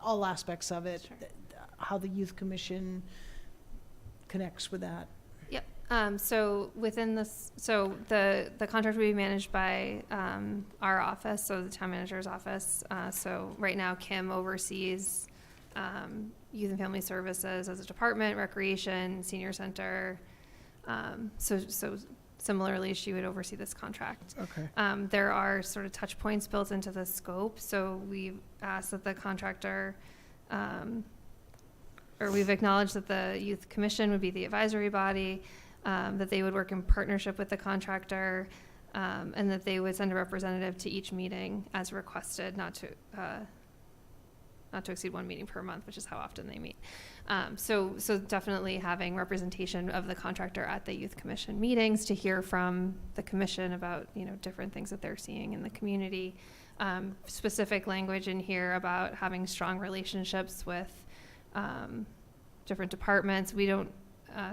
all aspects of it, Sure. how the youth commission connects with that? Yep. So within this, the contract will be managed by our office, so the town manager's office. So right now, Kim oversees youth and family services as a department, recreation, senior center. So similarly, she would oversee this contract. Okay. There are sort of touch points built into the scope. So we've asked that the contractor, or we've acknowledged that the youth commission would be the advisory body, that they would work in partnership with the contractor, and that they would send a representative to each meeting as requested, not to exceed one meeting per month, which is how often they meet. So definitely having representation of the contractor at the youth commission meetings to hear from the commission about, different things that they're seeing in the community. Specific language in here about having strong relationships with different departments. We don't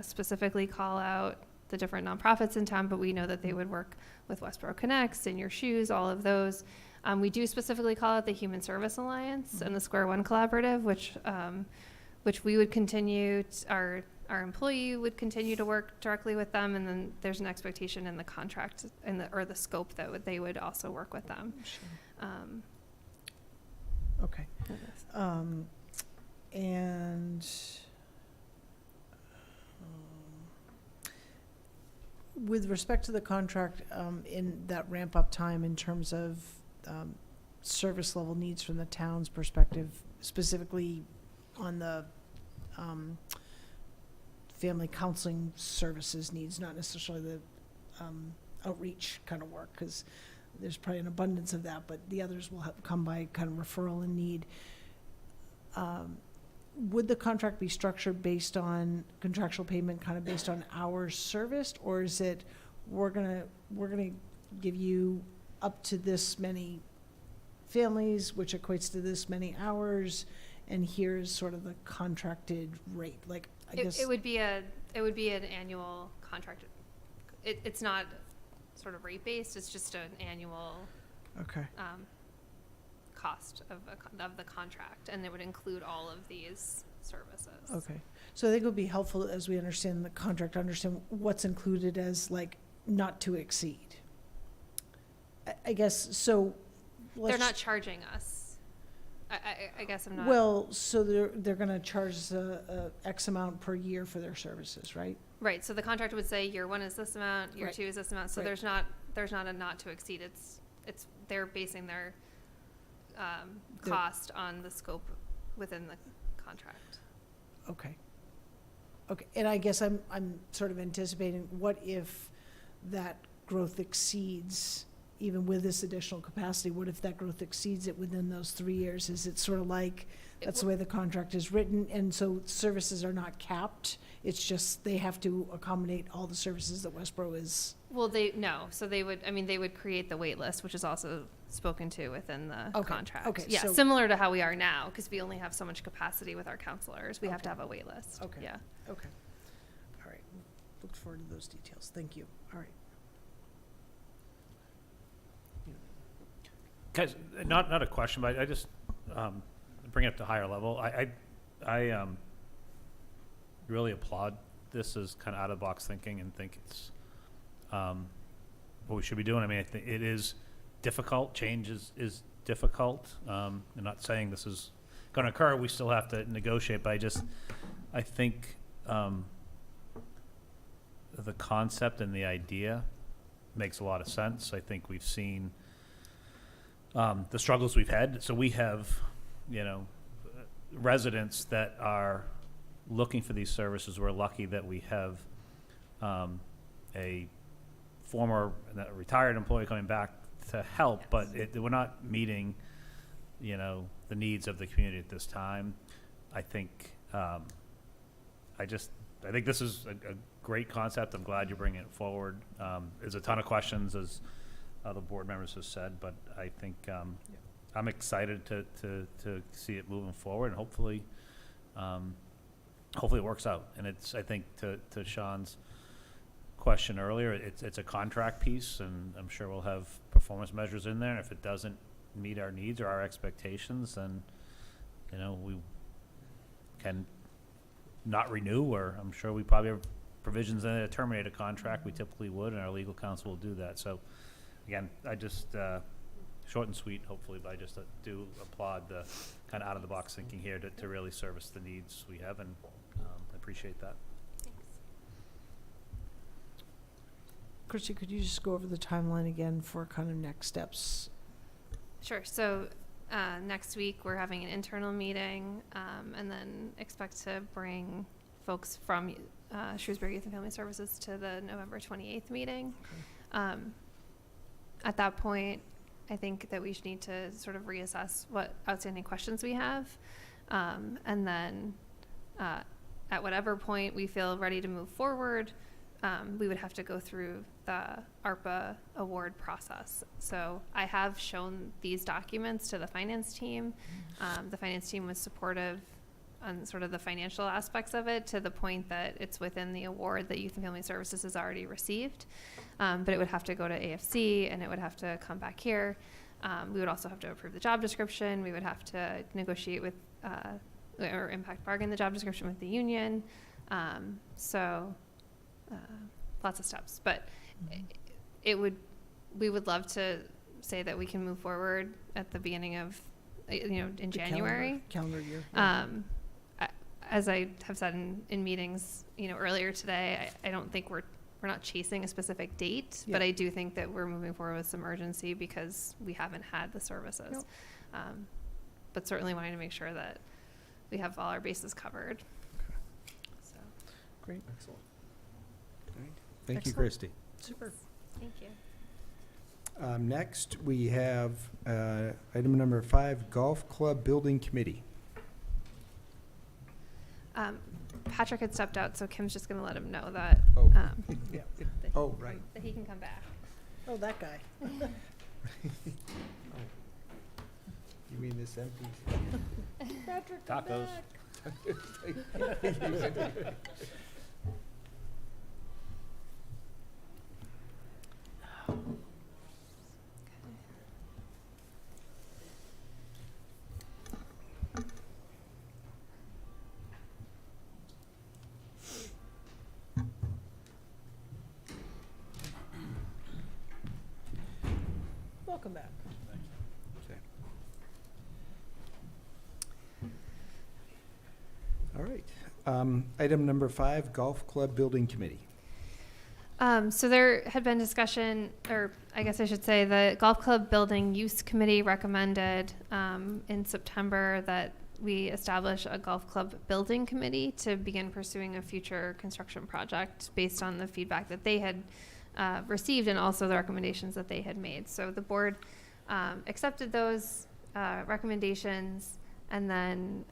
specifically call out the different nonprofits in town, but we know that they would work with Westborough Connects, In Your Shoes, all of those. We do specifically call out the Human Service Alliance and the Square One Collaborative, which we would continue, our employee would continue to work directly with them, and then there's an expectation in the contract or the scope that they would also work with them. Okay. And with respect to the contract, in that ramp-up time in terms of service level needs from the town's perspective, specifically on the family counseling services needs, not necessarily the outreach kind of work, because there's probably an abundance of that, but the others will come by kind of referral and need. Would the contract be structured based on contractual payment, kind of based on hours serviced, or is it we're gonna give you up to this many families, which equates to this many hours, and here's sort of the contracted rate? Like, I guess It would be an annual contract. It's not sort of rate based. It's just an annual okay. cost of the contract, and it would include all of these services. Okay, so I think it would be helpful as we understand the contract, understand what's included as like not to exceed. I guess, so. They're not charging us. I guess I'm not. Well, so they're gonna charge a X amount per year for their services, right? Right, so the contract would say year 1 is this amount, year Right. 2 is this amount, so Right. there's not a not to exceed, it's, they're basing their, The- cost on the scope within the contract. Okay. Okay, and I guess I'm sort of anticipating, what if that growth exceeds, even with this additional capacity, what if that growth exceeds it within those 3 years? Is it sort of like, that's the way the contract is written, and so services are not capped? It's just they have to accommodate all the services that Westboro is, Well, so they would create the wait list, which is also spoken to within the Okay, contract. okay, Yeah, so- similar to how we are now, because we only have so much capacity with our counselors, we have to Okay. have a wait list. Okay. Yeah. okay. All right, look forward to those details, thank you, all right. Guys, not a question, but I just, bring it up to higher level. I really applaud this as kind of out of the box thinking, and think it's, what we should be doing. I mean, I think it is difficult. Change is difficult. I'm not saying this is going to occur. We still have to negotiate, but I think, the concept and the idea makes a lot of sense. I think we've seen, the struggles we've had. So we have, residents that are looking for these services. We're lucky that we have a former retired employee coming back to help, but we're not meeting, the needs of the community at this time. I think, I think this is a great concept. I'm glad you're bringing it forward. There's a ton of questions, as other board members have said, but I think I'm excited to see it moving forward, and hopefully it works out. And I think to Sean's question earlier, it's a contract piece, and I'm sure we'll have performance measures in there. And if it doesn't meet our needs or our expectations, then we can not renew, or I'm sure we probably have provisions in it to terminate a contract. We typically would, and our legal counsel will do that. So again, I just, short and sweet, hopefully, but I just do applaud the kind of out-of-the-box thinking here to really service the needs we have, and I appreciate that. Christy, could you just go over the timeline again for kind of next steps? Sure. So next week we're having an internal meeting, and then expect to bring folks from Shrewsbury Youth and Family Services to the November 28th meeting. At that point, I think that we should need to sort of reassess what outstanding questions we have, and then at whatever point we feel ready to move forward, we would have to go through the ARPA award process. So I have shown these documents to the finance team. The finance team was supportive on sort of the financial aspects of it, to the point that it's within the award that Youth and Family Services has already received. But it would have to go to AFC, and it would have to come back here. We would also have to approve the job description. We would have to negotiate with, or impact bargain the job description with the union. Lots of steps, but we would love to say that we can move forward at the beginning of, in The January. Calendar year. As I have said in meetings, earlier today, I don't think we're not chasing a specific date, but Yeah. I do think that we're moving forward with some urgency because we haven't had the services. Yep. But certainly wanting to make sure that we have all our bases covered. So, Great, Excellent. Thank you, Excellent. Christy. super. thank you. Next, we have item number 5, Golf Club Building Committee. Patrick had stepped out, so Kim's just going to let him know that, Oh. that, Yeah. Oh, right. that he can come back. Oh, that guy. You mean this empty? Patrick, Tacos. Welcome back. Okay. All right. Item number 5, Golf Club Building Committee. So there had been discussion, or I guess I should say, the Golf Club Building Use Committee recommended in September that we establish a golf club building committee to begin pursuing a future construction project based on the feedback that they had received and also the recommendations that they had made. So the board accepted those recommendations, and then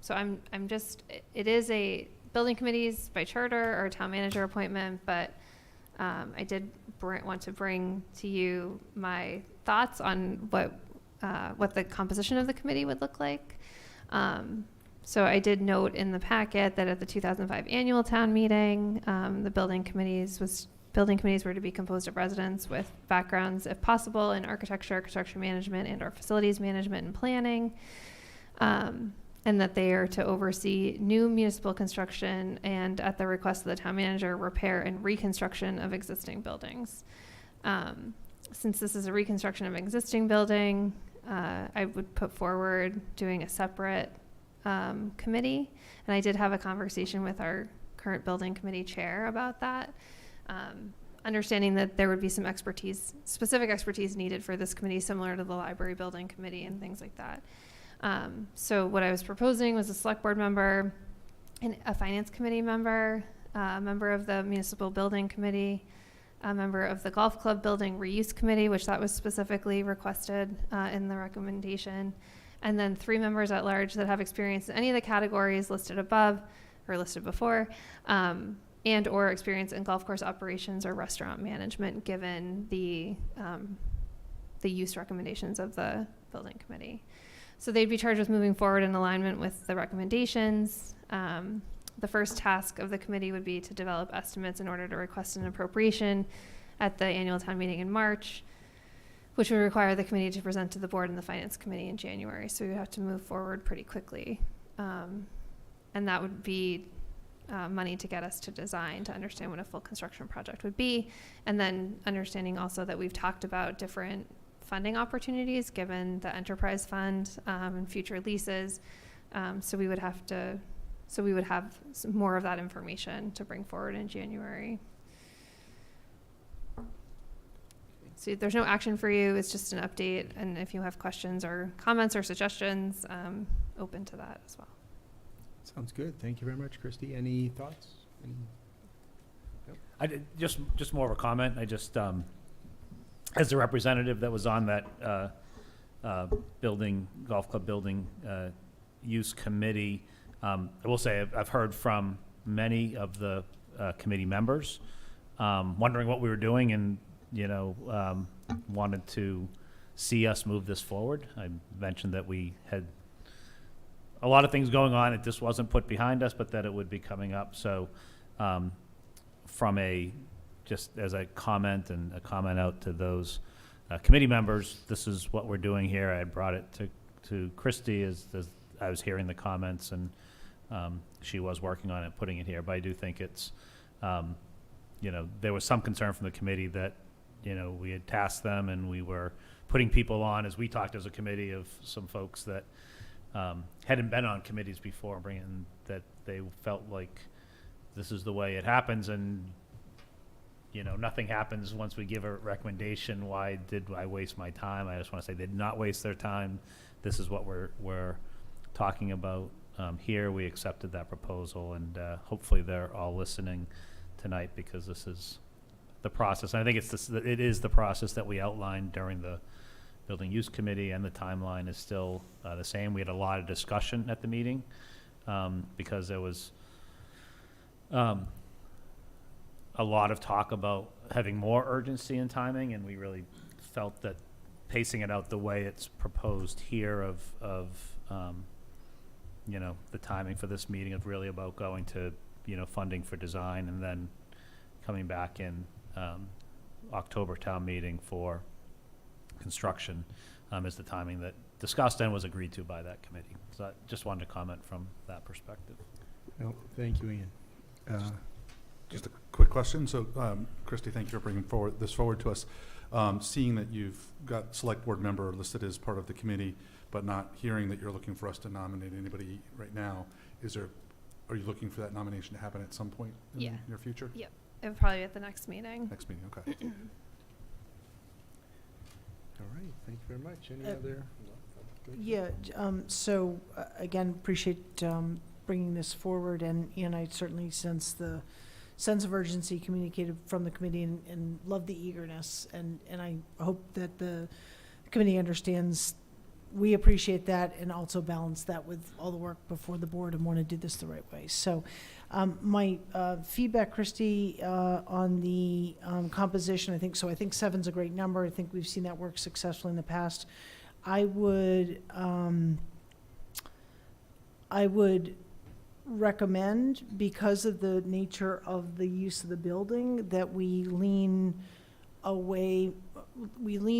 so I'm just, it is a building committees by charter or town manager appointment, but I did want to bring to you my thoughts on what the composition of the committee would look like. So I did note in the packet that at the 2005 annual town meeting, the building committees were to be composed of residents with backgrounds, if possible, in architecture, construction management, and/or facilities management and planning, and that they are to oversee new municipal construction and, at the request of the town manager, repair and reconstruction of existing buildings. Since this is a reconstruction of an existing building, I would put forward doing a separate committee, and I did have a conversation with our current building committee chair about that. Understanding that there would be some specific expertise needed for this committee, similar to the library building committee and things like that. So what I was proposing was a select board member, and a finance committee member, a member of the municipal building committee, a member of the golf club building reuse committee, which that was specifically requested in the recommendation, and then 3 members at large that have experience in any of the categories listed above or listed before, and or experience in golf course operations or restaurant management, given the use recommendations of the building committee. So they'd be charged with moving forward in alignment with the recommendations. The first task of the committee would be to develop estimates in order to request an appropriation at the annual town meeting in March, which would require the committee to present to the board and the finance committee in January. So we would have to move forward pretty quickly. And that would be money to get us to design, to understand what a full construction project would be. And then understanding also that we've talked about different funding opportunities given the enterprise fund and future leases. So we would have some more of that information to bring forward in January. So there's no action for you. It's just an update. And if you have questions or comments or suggestions, open to that as well. Sounds good. Thank you very much, Christy. Any thoughts? I did, just more of a comment. I just, as the representative that was on that golf club building use committee, I will say I've heard from many of the committee members wondering what we were doing and, wanted to see us move this forward. I mentioned that we had a lot of things going on. It just wasn't put behind us, but that it would be coming up. So just as a comment and a comment out to those committee members, this is what we're doing here. I brought it to Christy as I was hearing the comments, and she was working on it, putting it here. But I do think it's, there was some concern from the committee that, we had tasked them and we were putting people on, as we talked as a committee, of some folks that hadn't been on committees before, bringing that they felt like this is the way it happens, and nothing happens once we give a recommendation. Why did I waste my time? I just want to say they did not waste their time. This is what we're talking about here. We accepted that proposal, and hopefully they're all listening tonight, because this is the process. And I think it is the process that we outlined during the building use committee, and the timeline is still the same. We had a lot of discussion at the meeting because there was a lot of talk about having more urgency and timing, and we really felt that pacing it out the way it's proposed here of the timing for this meeting is really about going to funding for design, and then coming back in October town meeting for construction is the timing that discussed and was agreed to by that committee. So I just wanted to comment from that perspective. No, thank you, Ian. Just a quick question. So, Christy, thank you for bringing this forward to us. Seeing that you've got select board member listed as part of the committee, but not hearing that you're looking for us to nominate anybody right now, is there are you looking for that nomination to happen at some point in the Yeah. near future? Yep. It would probably be at the next meeting. Next meeting, okay. All right, thank you very much. Any Uh, other? Yeah, so, again, appreciate, bringing this forward, and I certainly sense the sense of urgency communicated from the committee and love the eagerness, and I hope that the committee understands we appreciate that and also balance that with all the work before the board and want to do this the right way. So my feedback, Christy, on the composition, I think 7's a great number. I think we've seen that work successfully in the past. I would recommend, because of the nature of the use of the building, that we lean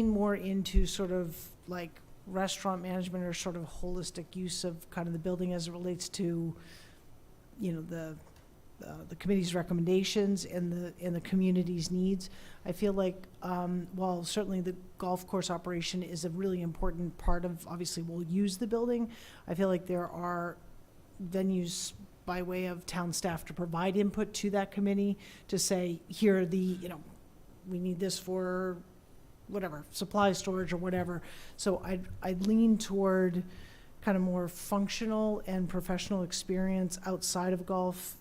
more into sort of like restaurant management or sort of holistic use of kind of the building as it relates to, you know, the committee's recommendations and the community's needs. I feel like while certainly the golf course operation is a really important part of, obviously we'll use the building, I feel like there are venues by way of town staff to provide input to that committee to say, here are the, you know, we need this for whatever, supply storage or whatever. So I'd lean toward kind of more functional and professional experience outside of golf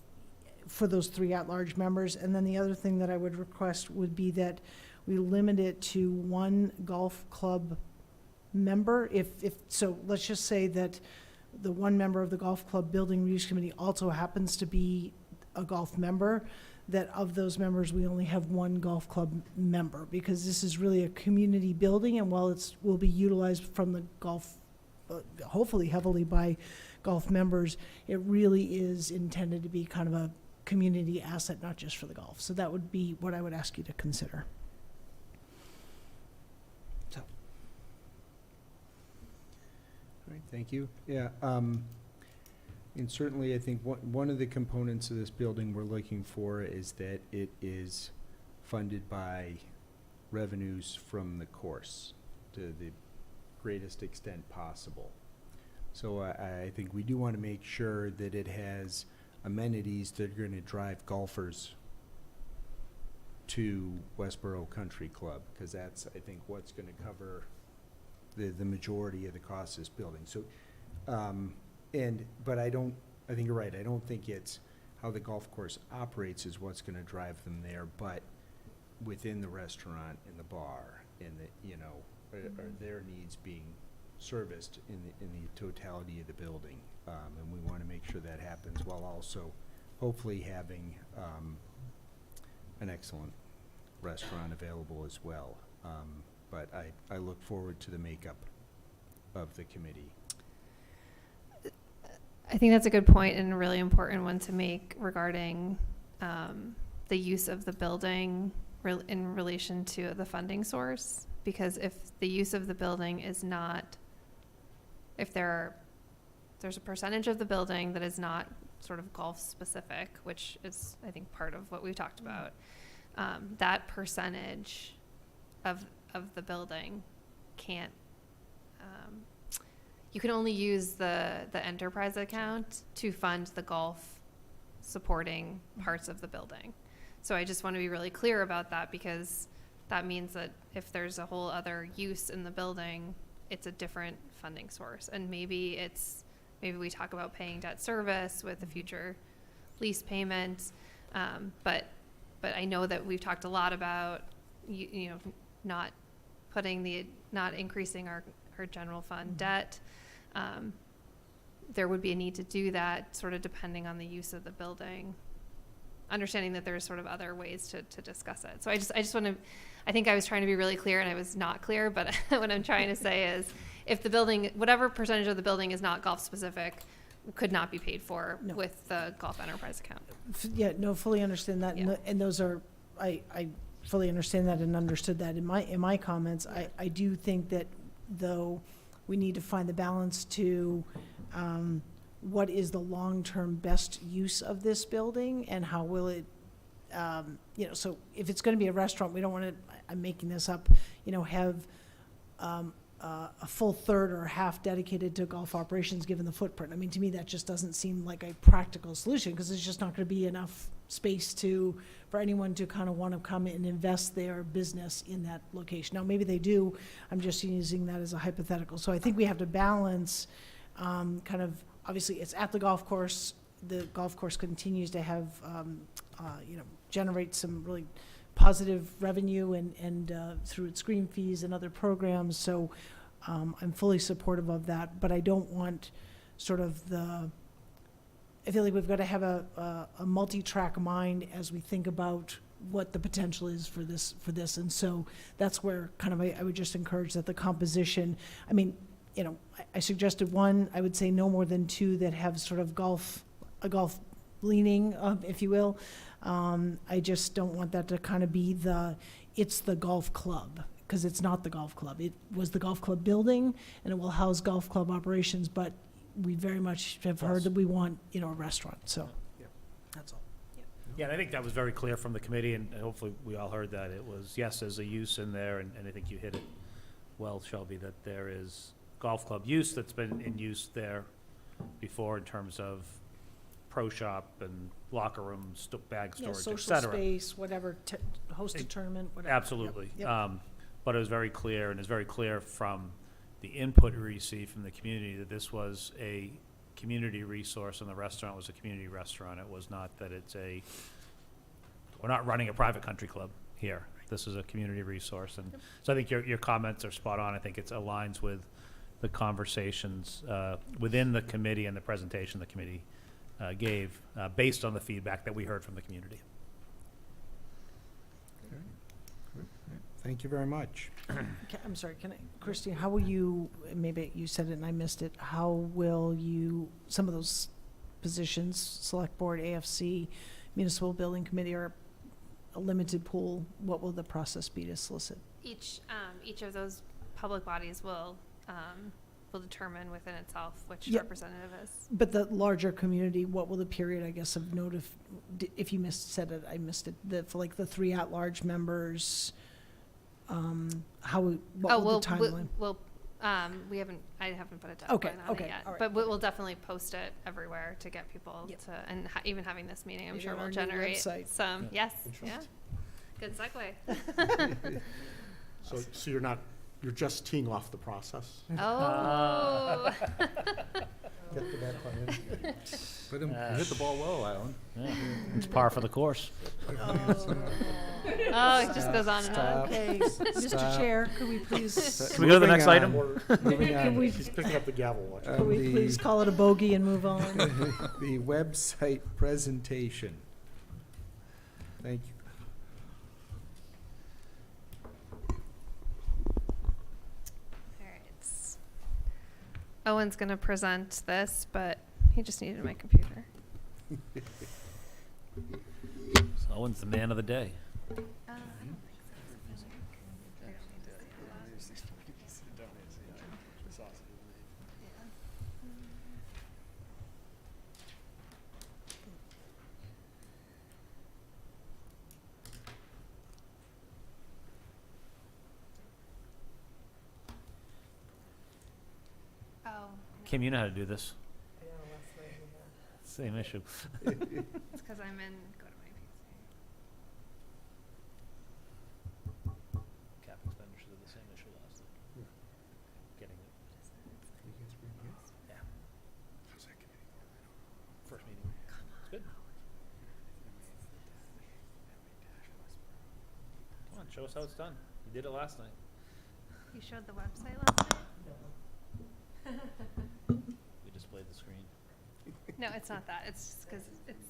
for those 3 at-large members. And then the other thing that I would request would be that we limit it to 1 golf club member. So let's just say that the 1 member of the golf club building reuse committee also happens to be a golf member, that of those members, we only have 1 golf club member, because this is really a community building, and while will be utilized from the golf, hopefully heavily by golf members, it really is intended to be kind of a community asset, not just for the golf. So that would be what I would ask you to consider. So. All right, thank you. Yeah, and certainly I think one of the components of this building we're looking for is that it is funded by revenues from the course to the greatest extent possible. So I think we do want to make sure that it has amenities that are going to drive golfers to Westborough Country Club, because that's, I think, what's going to cover the majority of the cost of this building. So, but I think you're right. I don't think it's how the golf course operates is what's going to drive them there, but within the restaurant and the bar and the, you know, are their needs being serviced in the totality of the building. And we want to make sure that happens while also hopefully having an excellent restaurant available as well. But I look forward to the makeup of the committee. I think that's a good point and a really important one to make regarding the use of the building in relation to the funding source. Because if the use of the building is not, if there's a percentage of the building that is not sort of golf specific, which is, I think, part of what we've talked about, that percentage of the building can't, you can only use the enterprise account to fund the golf supporting parts of the building. So I just want to be really clear about that, because that means that if there's a whole other use in the building, it's a different funding source. And maybe we talk about paying debt service with a future lease payment. But I know that we've talked a lot about, you know, not increasing our general fund debt. There would be a need to do that sort of depending on the use of the building, understanding that there's sort of other ways to discuss it. So I just want to, I think I was trying to be really clear and I was not clear, but what I'm trying to say is if the building, whatever percentage of the building is not golf specific, could not be paid for No. with the golf enterprise account. Yeah, no, fully understand that, Yeah. and those are, I fully understand that and understood that in my comments. I do think that, though, we need to find the balance to what is the long-term best use of this building and how will it, you know, so if it's going to be a restaurant, we don't want to, I'm making this up, you know, have a full third or half dedicated to golf operations, given the footprint. I mean, to me, that just doesn't seem like a practical solution, because there's just not gonna be enough space for anyone to kind of want to come and invest their business in that location. Now, maybe they do, I'm just using that as a hypothetical. So I think we have to balance, kind of, obviously, it's at the golf course. The golf course continues to have, generate some really positive revenue and through its green fees and other programs. So I'm fully supportive of that, but I don't want sort of I feel like we've got to have a multi-track mind as we think about what the potential is for this. And so that's where kind of I would just encourage that the composition, I mean, I suggested one, I would say no more than two that have sort of a golf leaning, if you will. I just don't want that to kind of be it's the golf club, because it's not the golf club. It was the golf club building, and it will house golf club operations, but we very much have heard that we want, a restaurant, so that's all. Yeah, and I think that was very clear from the committee, and hopefully we all heard that. It was, yes, there's a use in there, and I think you hit it well, Shelby, that there is golf club use that's been in use there before in terms of pro shop and locker rooms, bag storage, et Social cetera. space, whatever, host a tournament, whatever. Absolutely. Yep. But it was very clear, and it's very clear from the input we received from the community that this was a community resource and the restaurant was a community restaurant. It was not that we're not running a private country club here. This is a community resource. And so I think your comments are spot on. I think it aligns with the conversations within the committee and the presentation the committee gave based on the feedback that we heard from the community. Thank you very much. I'm sorry, Christine, how will you, maybe you said it and I missed it, how will you, some of those positions, Select Board, AFC, Municipal Building Committee, are a limited pool, what will the process be to solicit? Each of those public bodies will determine within itself which Yep. representative is. But the larger community, what will the period, I guess, of if you said it, I missed it, for like the 3 at-large members, what will the timeline? I haven't put a deadline on okay, it yet. all right. But we'll definitely post it everywhere to get people Yep. to, and even having this meeting, I'm Maybe sure on will our new generate website. some, yes, yeah. Good segue. So you're just teeing off the process? Oh. Get the back line. Put 'em- You hit the ball well, Alan. Yeah. It's par for the course. Oh, it just goes on and on. Okay, Mr. Chair, could we please, Can we go to the next Moving item? Moving on. He's picking up the gavel, watch out. could we The- please call it a bogey and move on? The website presentation. Thank you. All right. Owen's gonna present this, but he just needed my computer. Owen's the man of the day. Oh. Kim, you know how to do this. Same issue. It's because I'm in, go to my PC. Cap expenditures are the same issue last time. Getting it. Yeah. First meeting. It's good. Come on, show us how it's done. You did it last night. You showed the website last night? We displayed the screen. No, it's not that. It's just because it's.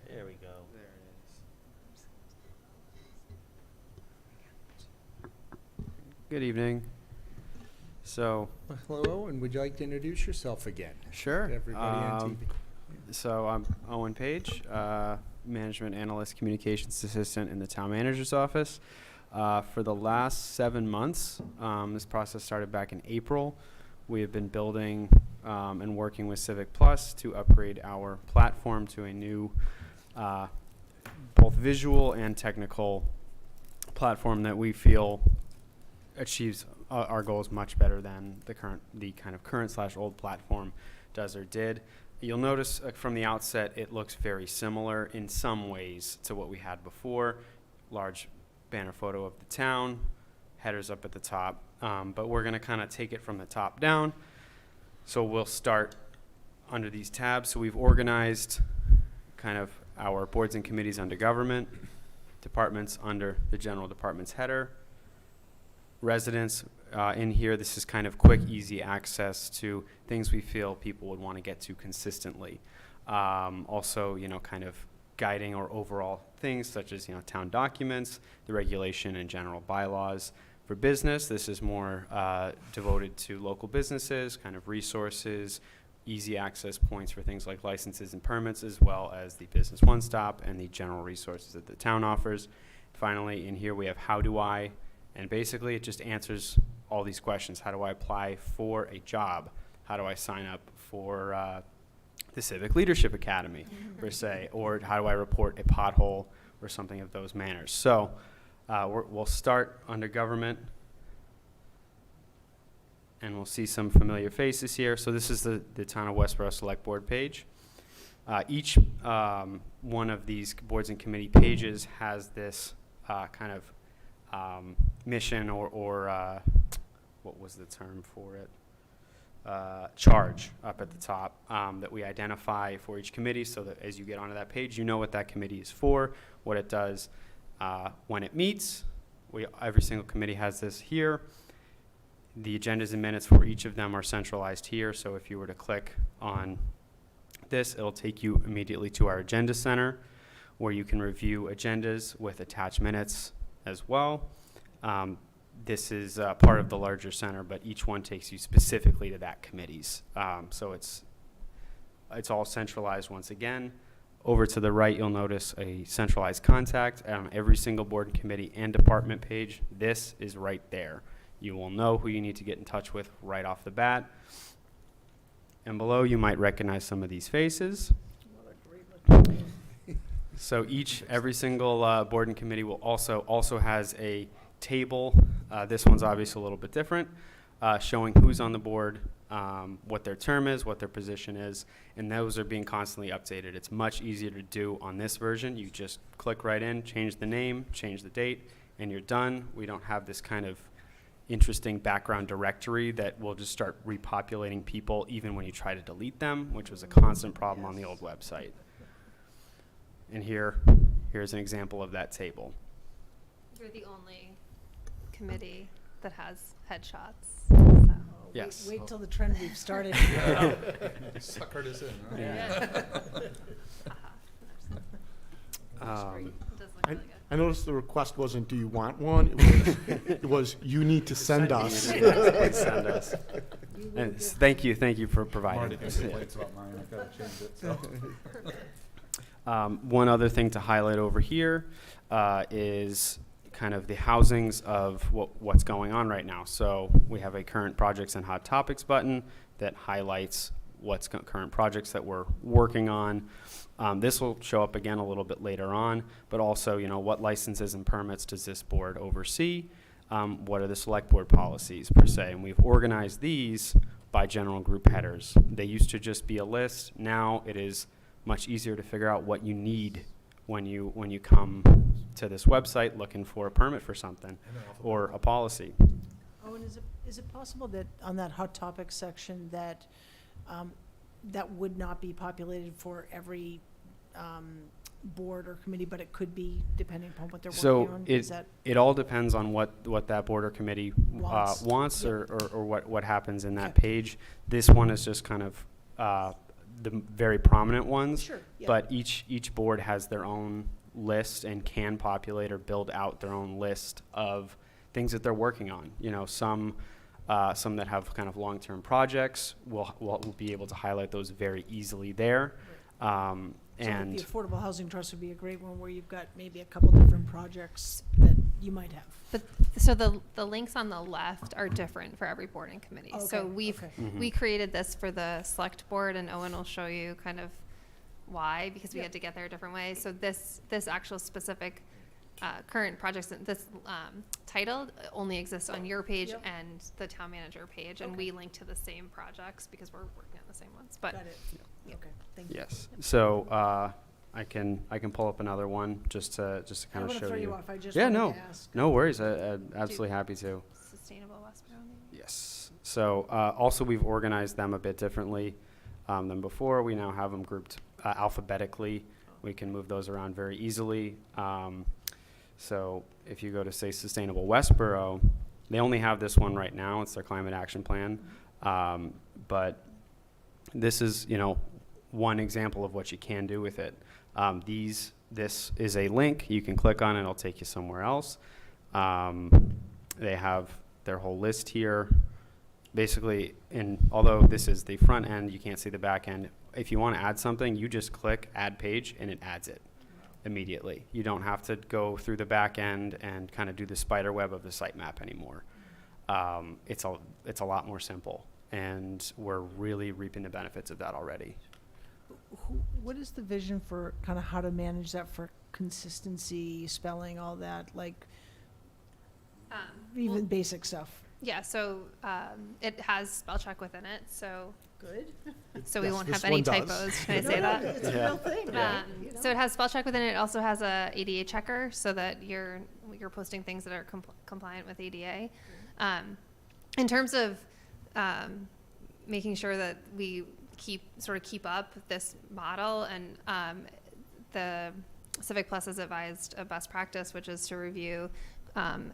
There we go. Good evening. So, Hello, and would you like to introduce yourself again? sure. To everybody on TV. So I'm Owen Page, Management Analyst Communications Assistant in the Town Manager's Office. For the last 7 months, this process started back in April. we have been building and working with Civic Plus to upgrade our platform to a new both visual and technical platform that we feel achieves our goals much better than the kind of current/old platform does or did. You'll notice from the outset it looks very similar in some ways to what we had before. Large banner photo of the town, headers up at the top, but we're going to kind of take it from the top down. So we'll start under these tabs. So we've organized kind of our boards and committees under government, departments under the general department's header, residents in here. This is kind of quick, easy access to things we feel people would want to get to consistently. Also, kind of guiding or overall things such as, town documents, the regulation and general bylaws. For business, this is more devoted to local businesses, kind of resources, easy access points for things like licenses and permits, as well as the business one-stop and the general resources that the town offers. Finally, in here we have how do I, and basically it just answers all these questions. How do I apply for a job? How do I sign up for the Civic Leadership Academy, per se? Or how do I report a pothole or something of those manners? So we'll start under government, and we'll see some familiar faces here. So this is the Town of Westborough Select Board page. Each one of these boards and committee pages has this kind of mission or what was the term for it? Charge up at the top that we identify for each committee, so that as you get onto that page, you know what that committee is for, what it does, when it meets. Every single committee has this here. The agendas and minutes for each of them are centralized here, so if you were to click on this, it'll take you immediately to our agenda center, where you can review agendas with attached minutes as well. This is part of the larger center, but each one takes you specifically to that committee's. So it's all centralized once again. Over to the right, you'll notice a centralized contact on every single board and committee and department page. This is right there. You will know who you need to get in touch with right off the bat. And below, you might recognize some of these faces. So every single board and committee will also has a table. This one's obviously a little bit different, showing who's on the board, what their term is, what their position is, and those are being constantly updated. It's much easier to do on this version. You just click right in, change the name, change the date, and you're done. We don't have this kind of interesting background directory that will just start repopulating people even when you try to delete them, which was a constant problem on the old website. And here's an example of that table. You're the only committee that has headshots. So. Yes. Wait till the trend we've started. Suckered us in, huh? Yeah. It does look really good. I noticed the request wasn't, do you want one? It was you need to send us. Please send us. And thank you for I'm providing already this. thinking complaints about mine. I've got to change it. So. One other thing to highlight over here is kind of the housings of what's going on right now. So we have a current projects and hot topics button that highlights what's current projects that we're working on. This will show up again a little bit later on, but also, what licenses and permits does this board oversee? What are the select board policies per se? And we've organized these by general group headers. They used to just be a list. Now it is much easier to figure out what you need when you come to this website looking for a permit for something or a policy. Oh, and is it possible that on that hot topics section that that would not be populated for every board or committee, but it could be depending upon what they're working on? So it all depends on what that board or committee wants Yep. or what happens in that page. This one is just kind of the very prominent ones. Sure, yeah. But each board has their own list and can populate or build out their own list of things that they're working on. Some that have kind of long-term projects will be able to highlight those very easily there. So And the Affordable Housing Trust would be a great one where you've got maybe a couple different projects that you might have. But, so the links on the left are different for every board and committee. So Okay, we created this for the select board, and Owen will show you kind of why, because we Yep. had to get there a different way. So this actual specific current projects, this title only exists on your page Yep. and the town manager page, and Okay. we link to the same projects because we're working on the same ones. But Got it. Okay, thank you. Yes. So I can pull up another one just to I kind don't of want to show throw you you. off, I just Yeah, wanted no, to ask. no worries. I'm absolutely happy to. Sustainable Westborough, maybe? Yes. So also we've organized them a bit differently than before. We now have them grouped alphabetically. We can move those around very easily. So if you go to, say, Sustainable Westborough, they only have this one right now. It's their climate action plan. But this is, one example of what you can do with it. This is a link. You can click on it. It'll take you somewhere else. They have their whole list here. Basically, although this is the front end, you can't see the back end. If you want to add something, you just click Add Page, and it adds it immediately. You don't have to go through the back end and kind of do the spider web of the sitemap anymore. It's a lot more simple, and we're really reaping the benefits of that already. What is the vision for kind of how to manage that for consistency, spelling, all that, like even basic stuff? Yeah, so it has spell check within it, so Good. we Yes, won't this have any one does. typos. Can I say that? It's a Yeah. real thing, Yeah. right? You So know? it has spell check within it. It also has a ADA checker so that you're posting things that are compliant with ADA. In terms of making sure that we keep up this model, and the Civic Plus has advised a best practice, which is to review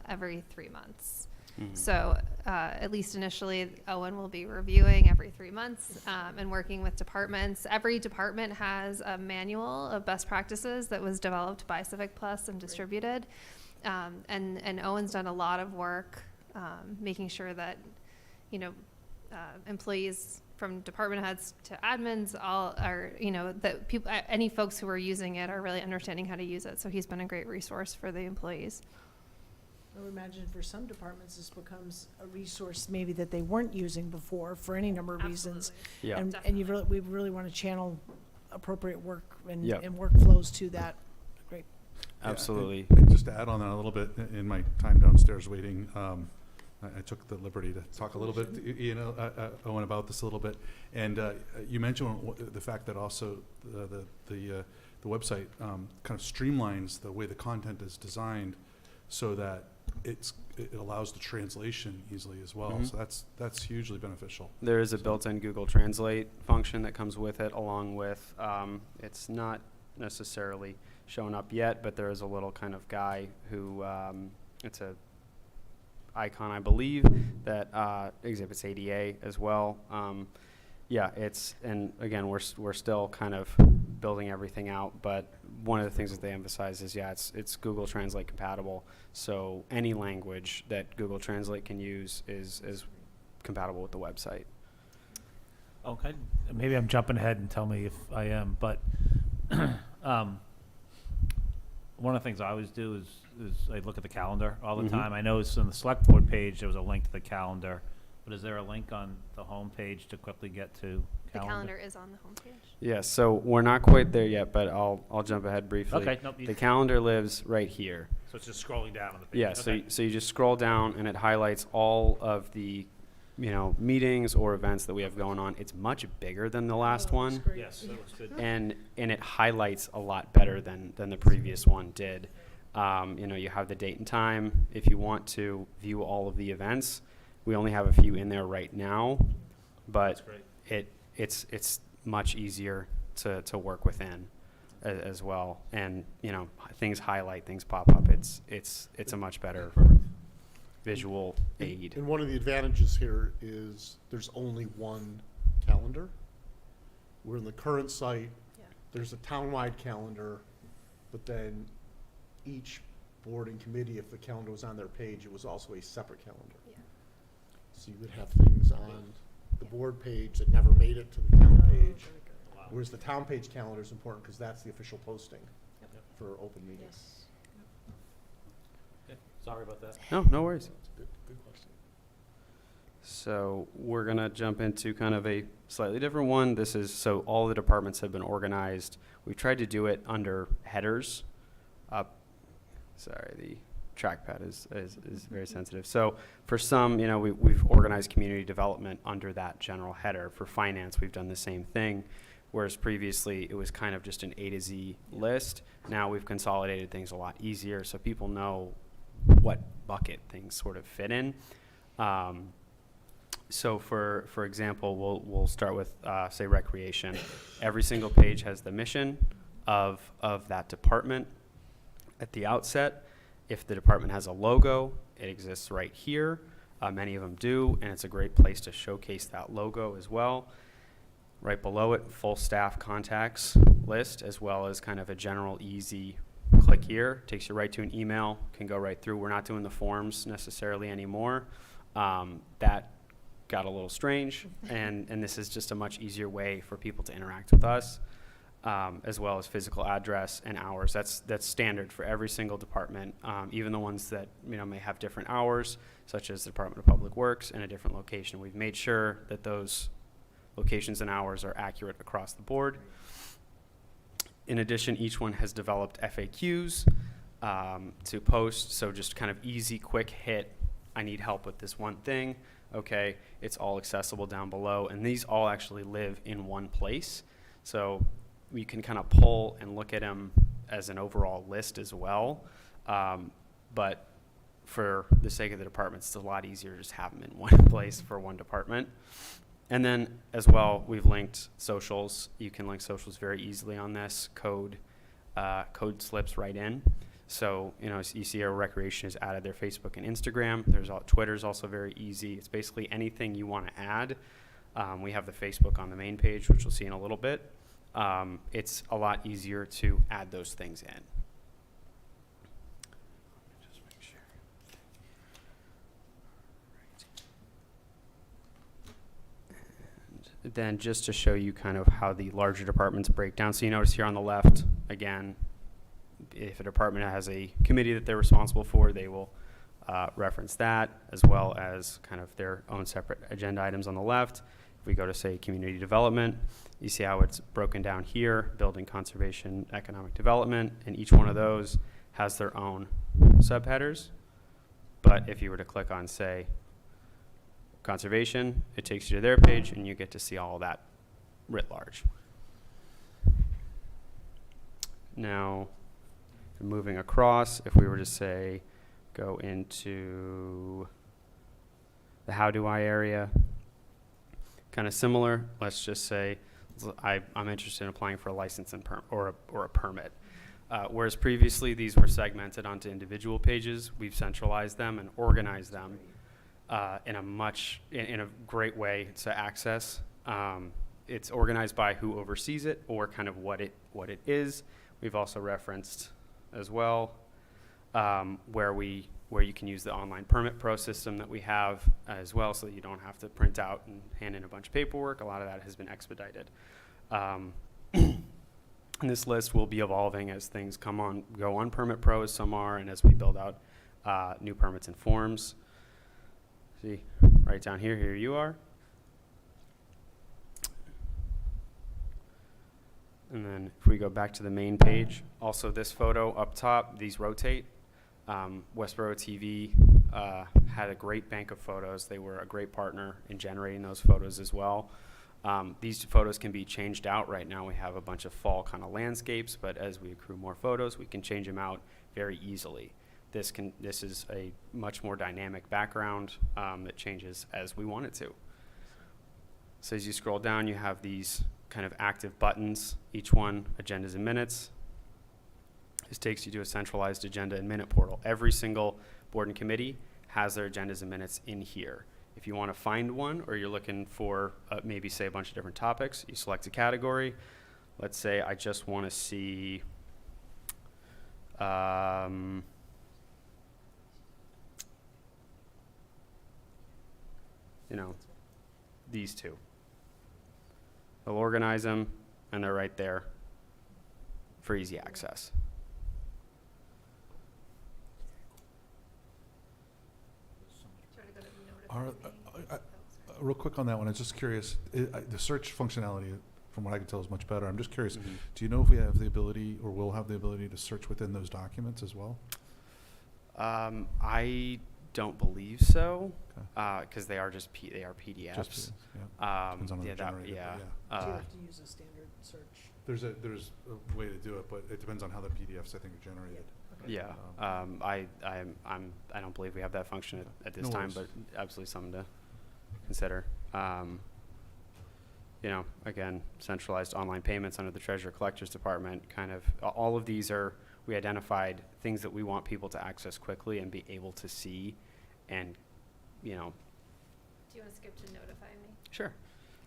every 3 months. So at least initially, Owen will be reviewing every 3 months and working with departments. Every department has a manual of best practices that was developed by Civic Plus and distributed. And Owen's done a lot of work making sure that, employees from department heads to admins all are, that people, any folks who are using it are really understanding how to use it. So he's been a great resource for the employees. I would imagine for some departments, this becomes a resource maybe that they weren't using before for any number of reasons. Absolutely. Yeah. And we really want to channel appropriate work and Yep. workflows to that. Great. Yeah, Absolutely. and just to add on that a little bit, in my time downstairs waiting, I took the liberty to talk a little bit, Owen, about this a little bit. And you mentioned the fact that also the website kind of streamlines the way the content is designed so that it allows the translation easily as well. Mhm. So that's hugely beneficial. There is a built-in Google Translate function that comes with it, along with, it's not necessarily shown up yet, but there is a little kind of guy who, it's a icon, I believe, that exhibits ADA as well. And again, we're still kind of building everything out, but one of the things that they emphasize is, it's Google Translate compatible, so any language that Google Translate can use is compatible with the website. Okay, maybe I'm jumping ahead and tell me if I am, but one of the things I always do is I look at the calendar all the Mhm. time. I noticed on the select board page, there was a link to the calendar, but is there a link on the home page to quickly get to The calendar? calendar is on the homepage. Yeah, so we're not quite there yet, but I'll jump ahead briefly. Okay, nope, The calendar lives right here. so it's just scrolling down on the page. Yeah, so you just scroll down and it highlights all of the, meetings or events that we have going on. It's much bigger than the last one. Yes, that looks good. And it highlights a lot better than the previous one did. You have the date and time. If you want to view all of the events, we only have a few in there right now, That's but great. it's much easier to work within as well. And things highlight, things pop up. It's a much better visual aid. And one of the advantages here is there's only one calendar. Where in the current site, Yeah. there's a townwide calendar, but then each board and committee, if the calendar was on their page, it was also a separate calendar. Yeah. So you would have things on the board page that never made it to the town page. Wow. Whereas the town page calendar is important because that's the official posting for open meetings. Yes. Sorry about that. No, no worries. That's a good question. So we're going to jump into kind of a slightly different one. This is, so all the departments have been organized. We've tried to do it under headers. Sorry, the trackpad is very sensitive. So for some, we've organized community development under that general header. For finance, we've done the same thing. Whereas previously it was kind of just an A to Z list. Now we've consolidated things a lot easier so people know what bucket things sort of fit in. So for example, we'll start with say recreation. Every single page has the mission of that department at the outset. If the department has a logo, it exists right here. Many of them do, and it's a great place to showcase that logo as well. Right below it, full staff contacts list, as well as kind of a general easy click here. Takes you right to an email, can go right through. We're not doing the forms necessarily anymore. That got a little strange, and this is just a much easier way for people to interact with us, as well as physical address and hours. That's standard for every single department, even the ones that may have different hours, such as the Department of Public Works in a different location. We've made sure that those locations and hours are accurate across the board. In addition, each one has developed FAQs to post, so just kind of easy, quick hit. I need help with this one thing. Okay, it's all accessible down below, and these all actually live in one place. So we can kind of pull and look at them as an overall list as well. But for the sake of the department, it's a lot easier to just have them in one place for one department. And then as well, we've linked socials. You can link socials very easily on this. Code slips right in. So, you see our recreation has added their Facebook and Instagram. Twitter's also very easy. It's basically anything you want to add. We have the Facebook on the main page, which we'll see in a little bit. It's a lot easier to add those things in. Just make sure. And then just to show you kind of how the larger departments break down. So you notice here on the left, again, if a department has a committee that they're responsible for, they will reference that, as well as kind of their own separate agenda items on the left. If we go to, say, community development, you see how it's broken down here: building, conservation, economic development, and each one of those has their own subheaders. But if you were to click on, say, conservation, it takes you to their page, and you get to see all of that writ large. Now, moving across, if we were to, say, go into the how do I area, kind of similar. Let's just say I'm interested in applying for a license and or a permit. Whereas previously these were segmented onto individual pages, we've centralized them and organized them in a great way to access. It's organized by who oversees it or kind of what it is. We've also referenced as well where you can use the online permit pro system that we have as well, so that you don't have to print out and hand in a bunch of paperwork. A lot of that has been expedited. And this list will be evolving as things go on Permit Pro, as some are, and as we build out new permits and forms. See, right down here you are. And then if we go back to the main page, also this photo up top, these rotate. Westborough TV had a great bank of photos. They were a great partner in generating those photos as well. These photos can be changed out. Right now we have a bunch of fall kind of landscapes, but as we accrue more photos, we can change them out very easily. This is a much more dynamic background that changes as we want it to. So as you scroll down, you have these kind of active buttons, each one agendas and minutes. This takes you to a centralized agenda and minute portal. Every single board and committee has their agendas and minutes in here. If you want to find one, or you're looking for maybe, say, a bunch of different topics, you select a category. Let's say I just want to see these two. They'll organize them, and they're right there for easy access. Real quick on that one, I'm just curious, the search functionality, from what I can tell, is much better. I'm just curious, Mhm. do you know if we have the ability, or will have the ability to search within those documents as well? I don't believe so, Okay. because they are just they are PDFs. Just, yeah. Depends on how Yeah, they're that, generated, yeah. but So you Uh, have to use a standard search. There's a way to do it, but it depends on how the PDFs, I think, are generated. Yeah, I don't believe we have that function at this No time, worries. but absolutely something to consider. You know, again, centralized online payments under the Treasurer Collector's Department, kind of, all of these are, we identified things that we want people to access quickly and be able to see and, you know. Do you want to skip to notify me? Sure.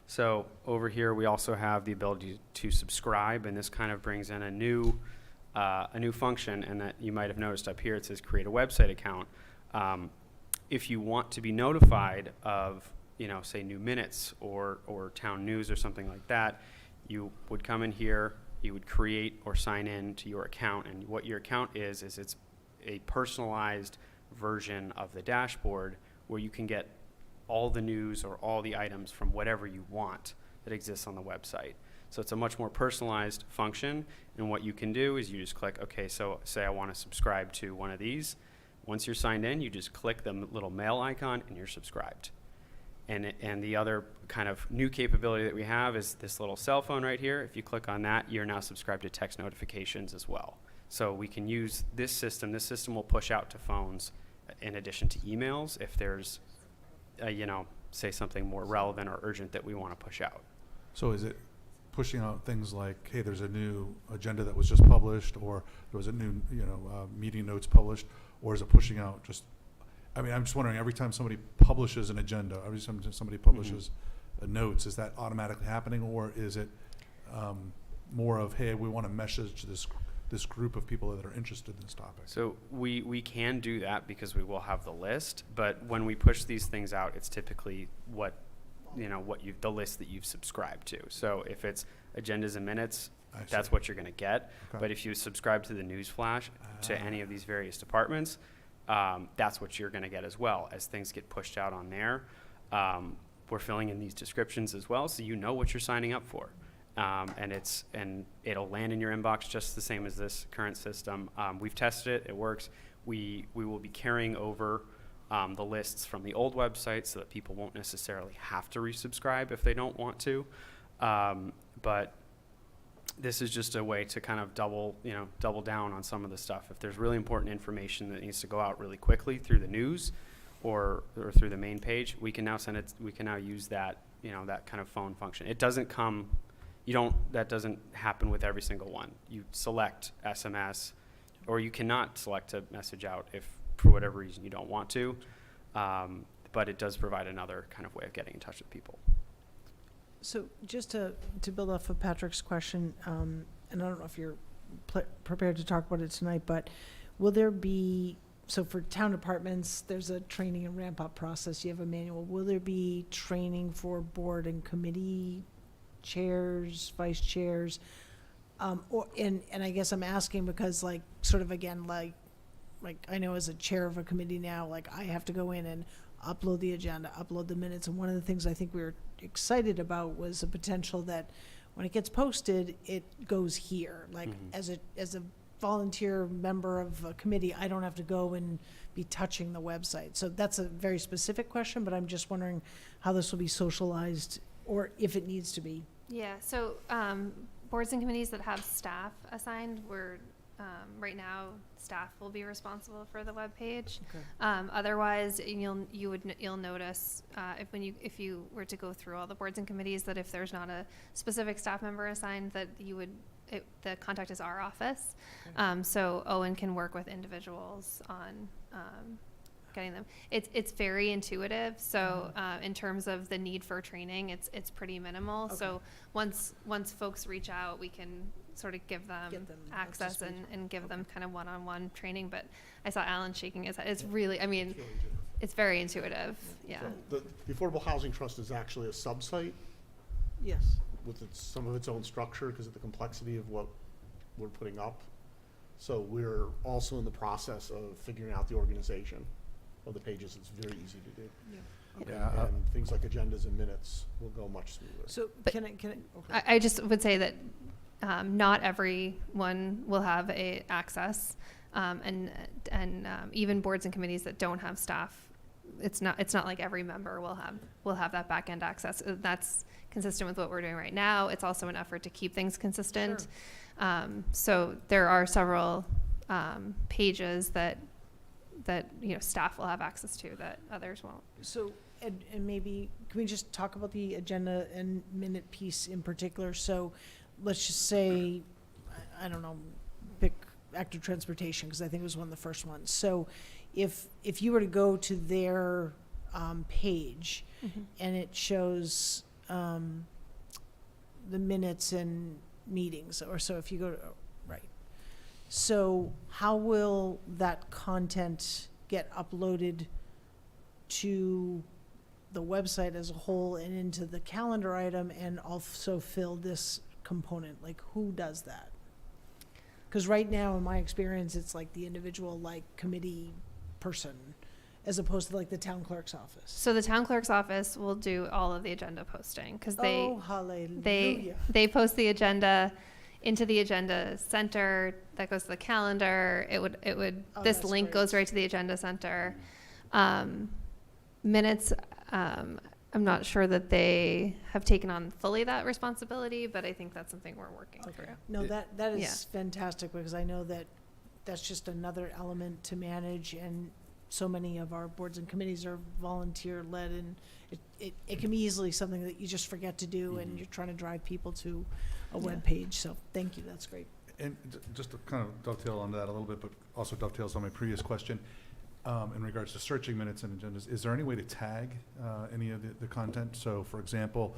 So over here, we also have the ability to subscribe, and this kind of brings in a new function, and that you might have noticed up here, it says create a website account. If you want to be notified of, you know, say new minutes or town news or something like that, you would come in here, you would create or sign in to your account, and what your account is it's a personalized version of the dashboard where you can get all the news or all the items from whatever you want that exists on the website. So it's a much more personalized function, and what you can do is you just click, okay, so say I want to subscribe to one of these. Once you're signed in, you just click the little mail icon and you're subscribed. And the other kind of new capability that we have is this little cell phone right here. If you click on that, you're now subscribed to text notifications as well. So we can use this system. This system will push out to phones in addition to emails if there's, you know, say something more relevant or urgent that we want to push out. So is it pushing out things like, hey, there's a new agenda that was just published, or there was a new, you know, meeting notes published, or is it pushing out just, I mean, I'm just wondering, every time somebody publishes an agenda, every time somebody publishes a notes, is that automatically happening, or is it more of, hey, we want to message this group of people that are interested in this topic? So we can do that because we will have the list, but when we push these things out, it's typically what, you know, the list that you've subscribed to. So if it's agendas and minutes, that's see. what you're going to get. Okay. But if you subscribe to the news flash to any of these various departments, that's what you're going to get as well. As things get pushed out on there, we're filling in these descriptions as well, so you know what you're signing up for. And it'll land in your inbox just the same as this current system. We've tested it; it works. We will be carrying over the lists from the old website so that people won't necessarily have to resubscribe if they don't want to. But this is just a way to kind of double down on some of the stuff. If there's really important information that needs to go out really quickly through the news or through the main page, we can now send it. We can now use that, you know, that kind of phone function. It doesn't come. That doesn't happen with every single one. You select SMS, or you cannot select to message out if for whatever reason you don't want to. But it does provide another kind of way of getting in touch with people. So just to build off of Patrick's question, and I don't know if you're prepared to talk about it tonight, but will there be, so for town departments, there's a training and ramp up process. You have a manual. Will there be training for board and committee chairs, vice chairs? And I guess I'm asking because, like, sort of again, like I know as a chair of a committee now, like I have to go in and upload the agenda, upload the minutes. And one of the things I think we were excited about was the potential that when it gets posted, it goes here. Like as a volunteer member of a committee, I don't have to go and be touching the website. So that's a very specific question, but I'm just wondering how this will be socialized, or if it needs to be. Yeah, so boards and committees that have staff assigned, right now staff will be responsible for the webpage. Okay. Otherwise, you'll notice if you were to go through all the boards and committees, that if there's not a specific staff member assigned, that the contact is our office. Okay. So Owen can work with individuals on getting them. It's very intuitive. So in terms of the need for training, it's pretty minimal. Okay. So once folks reach out, we can sort of give them access and give them kind of one-on-one training. But I saw Alan shaking his head. It's really, I mean, it's very intuitive. Yeah. So the Affordable Housing Trust is actually a sub-site Yes. with some of its own structure because of the complexity of what we're putting up. So we're also in the process of figuring out the organization of the pages. It's very easy to do. Yeah. And things like agendas and minutes will go much smoother. So But- can I, okay. I just would say that not everyone will have access, and even boards and committees that don't have staff, it's not like every member will have that back end access. That's consistent with what we're doing right now. It's also an effort to keep things consistent. So there are several pages that staff will have access to that others won't. So, and maybe, can we just talk about the agenda and minute piece in particular? So let's just say, I don't know, pick active transportation, because I think it was one of the first ones. So if you were to go to their page and it shows the minutes and meetings, or so if you go to, right. So how will that content get uploaded to the website as a whole and into the calendar item, and also fill this component? Like, who does that? Because right now, in my experience, it's like the individual, like, committee person, as opposed to like the town clerk's office. So the town clerk's office will do all of the agenda posting, because Oh, hallelujah. they post the agenda into the agenda center that goes to the calendar. It would Oh, this that's link great. goes right to the agenda center. Minutes, I'm not sure that they have taken on fully that responsibility, but I think that's something we're working through. No, that is Yeah. fantastic, because I know that that's just another element to manage, and so many of our boards and committees are volunteer-led, and it can be easily something that you just forget to do, and you're trying to drive people to a web page. So thank you, that's great. And just to kind of dovetail onto that a little bit, but also dovetails on my previous question, in regards to searching minutes and agendas, is there any way to tag any of the content? So, for example,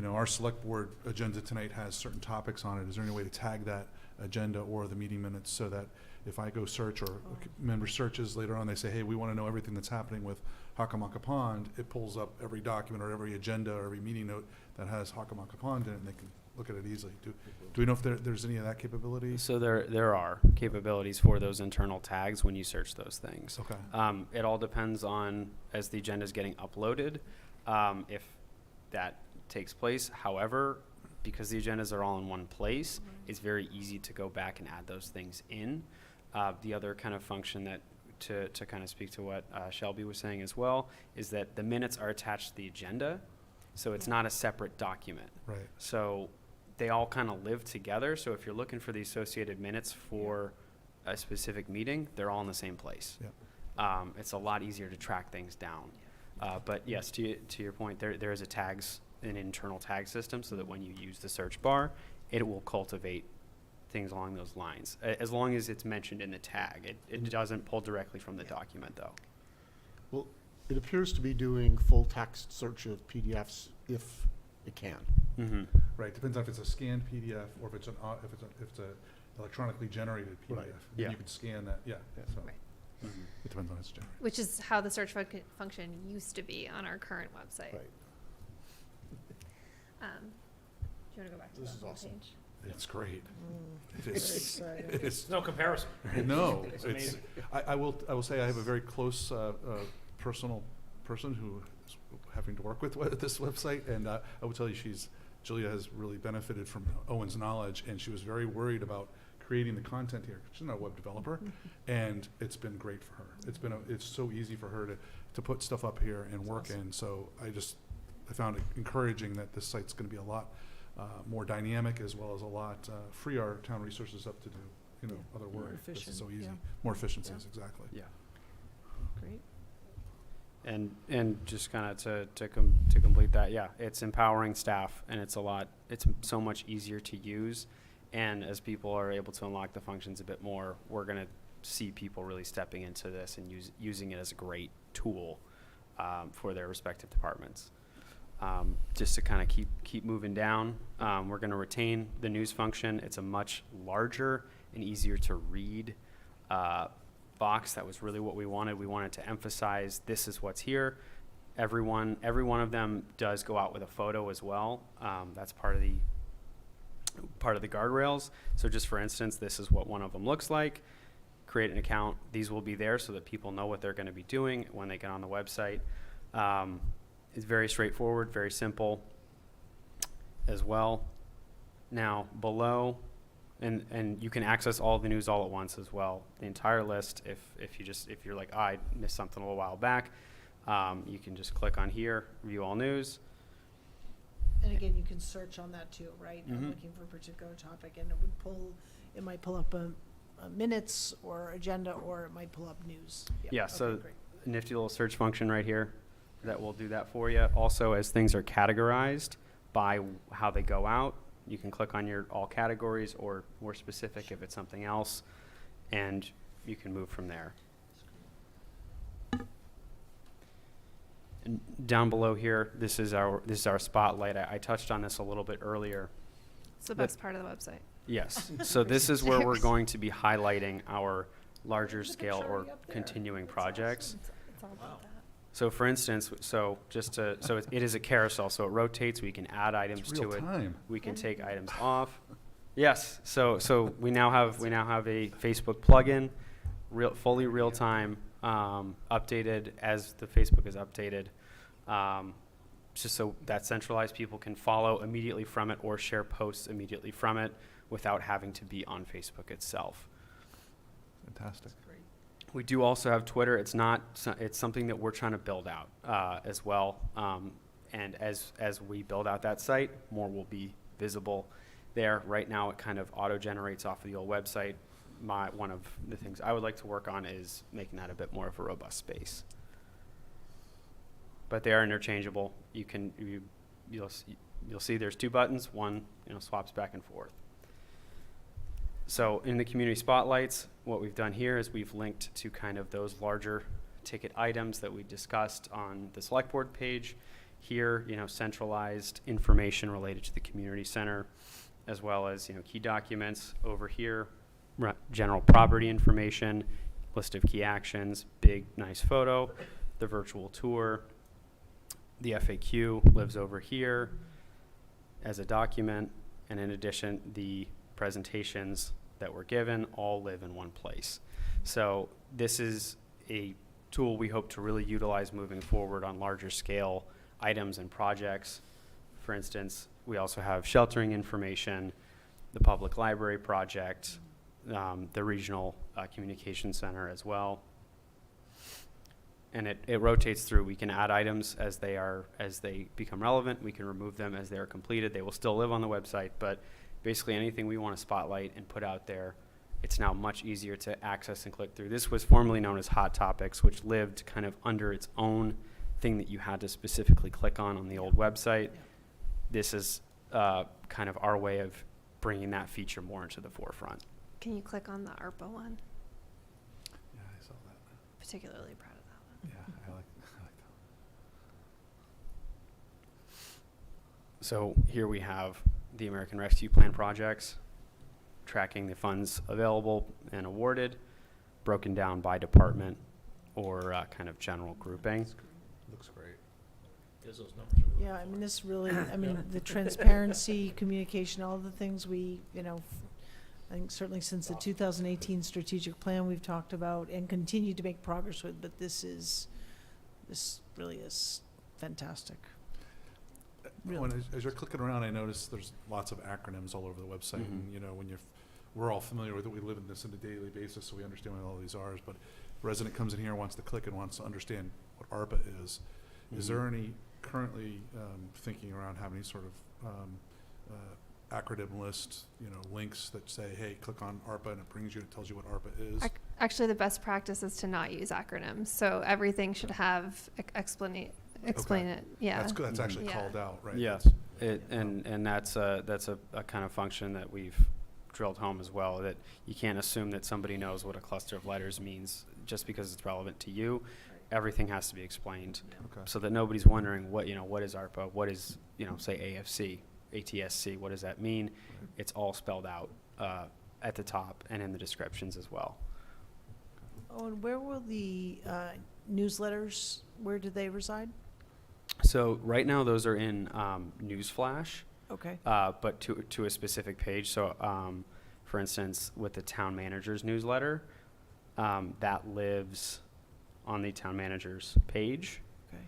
our select board agenda tonight has certain topics on it. Is there any way to tag that agenda or the meeting minutes, so that if I go search, or a member searches later on, they say, hey, we want to know everything that's happening with Hockomock Pond, it pulls up every document or every agenda or every meeting note that has Hockomock Pond in it, and they can look at it easily. Do we know if there's any of that capability? So there are capabilities for those internal tags when you search those things. Okay. It all depends on, as the agenda is getting uploaded, if that takes place. However, because the agendas are all in one place, it's very easy to go back and add those things in. The other kind of function that, to kind of speak to what Shelby was saying as well, is that the minutes are attached to the agenda, so it's not a separate document. Right. So they all kind of live together. So if you're looking for the associated minutes for a specific meeting, they're all in the same place. Yeah. It's a lot easier to track things down. But yes, to your point, there is an internal tag system, so that when you use the search bar, it will cultivate things along those lines, as long as it's mentioned in the tag. It doesn't pull directly from the document, though. Well, it appears to be doing full text search of PDFs if it can. Mm-hmm. Right, depends on if it's a scanned PDF or if it's a electronically generated PDF. Right. Then Yeah. you can scan that, yeah, so. Right. Mm-hmm. It depends on its generated. Which is how the search function used to be on our current website. Right. Do you want to go back to This the is home awesome. page? It's great. It Very is, exciting. it is, There's no comparison. no, It's it's, amazing. I will say I have a very close, personal person who is having to work with this website, and I will tell you, Julia has really benefited from Owen's knowledge, and she was very worried about creating the content here. She's not a web developer, and it's been great for her. It's so easy for her to put stuff up here and work in, so I found it encouraging that this site's gonna be a lot more dynamic, as well as a lot, free our town resources up to do, other More work. This is efficient, so easy. yeah. More efficiencies, exactly. Yeah. Great. And just kind of to complete that, yeah, it's empowering staff, and it's so much easier to use. And as people are able to unlock the functions a bit more, we're going to see people really stepping into this and using it as a great tool for their respective departments. Just to kind of keep moving down, we're going to retain the news function. It's a much larger and easier to read box. That was really what we wanted. We wanted to emphasize this is what's here. Every one of them does go out with a photo as well. That's part of the guardrails. So just for instance, this is what one of them looks like. Create an account. These will be there so that people know what they're going to be doing when they get on the website. It's very straightforward, very simple as well. Now below, and you can access all the news all at once as well. The entire list, if you're like, I missed something a little while back, you can just click on here, view all news. And again, you can search on that too, right? I'm Mhm. looking for a particular topic, and it might pull up a minutes or agenda, or it might pull up news. Yep. Yeah, Okay, so great. a nifty little search function right here that will do that for you. Also, as things are categorized by how they go out, you can click on your all categories, or more specific if it's something else, and you can move from there. And down below here, this is our spotlight. I touched on this a little bit earlier. It's the But- best part of the website. Yes, so this is where we're going to be highlighting our larger scale or continuing projects. It's all about that. So for instance, it is a carousel, so it rotates, we can add items It's to real it. time. We can take items off. Yes, so we now have a Facebook plugin, fully real time, updated as the Facebook is updated. Just so that centralized people can follow immediately from it or share posts immediately from it without having to be on Facebook itself. Fantastic. We do also have Twitter. It's something that we're trying to build out as well. And as we build out that site, more will be visible there. Right now, it kind of auto-generates off of the old website. One of the things I would like to work on is making that a bit more of a robust space. But they are interchangeable. You'll see there's two buttons. One swaps back and forth. So in the community spotlights, what we've done here is we've linked to kind of those larger ticket items that we discussed on the select board page. Here, centralized information related to the community center, as well as key documents. Over here, general property information, list of key actions, big nice photo, the virtual tour. The FAQ lives over here as a document, and in addition, the presentations that were given all live in one place. So this is a tool we hope to really utilize moving forward on larger scale items and projects. For instance, we also have sheltering information, the public library project, the regional communication center as well. And it rotates through. We can add items as they become relevant. We can remove them as they are completed. They will still live on the website, but basically anything we want to spotlight and put out there, it's now much easier to access and click through. This was formerly known as Hot Topics, which lived kind of under its own thing that you had to specifically click on the old website. This is kind of our way of bringing that feature more into the forefront. Can you click on the ARPA one? Yeah, I saw that. Particularly proud of that one. Yeah, I like that. So here we have the American Rescue Plan projects, tracking the funds available and awarded, broken down by department or kind of general grouping. Looks great. Yeah, I mean, this really, the transparency, communication, all the things we, I think certainly since the 2018 strategic plan we've talked about and continue to make progress with, but this really is fantastic. When, as you're clicking around, I notice there's lots of acronyms all over the website. Mhm. And, when we're all familiar with it, we live in this on a daily basis, so we understand what all these are. But a resident comes in here, wants to click and wants to understand what ARPA is. Is there any currently thinking around having any sort of acronym list, links that say, hey, click on ARPA and it brings you, it tells you what ARPA is? Actually, the best practice is to not use acronyms. So everything should have explain it. Yeah. That's good. That's actually Yeah. called out, right? Yeah, That's- and that's a kind of function that we've drilled home as well, that you can't assume that somebody knows what a cluster of letters means just because it's relevant to you. Everything has to be explained Okay. so that nobody's wondering what is ARPA, what is, say AFC, ATSC, what does that mean? Right. It's all spelled out at the top and in the descriptions as well. Oh, and where will the newsletters, where do they reside? So right now those are in Newsflash. Okay. But to a specific page. So, for instance, with the town manager's newsletter, that lives on the town manager's page. Okay.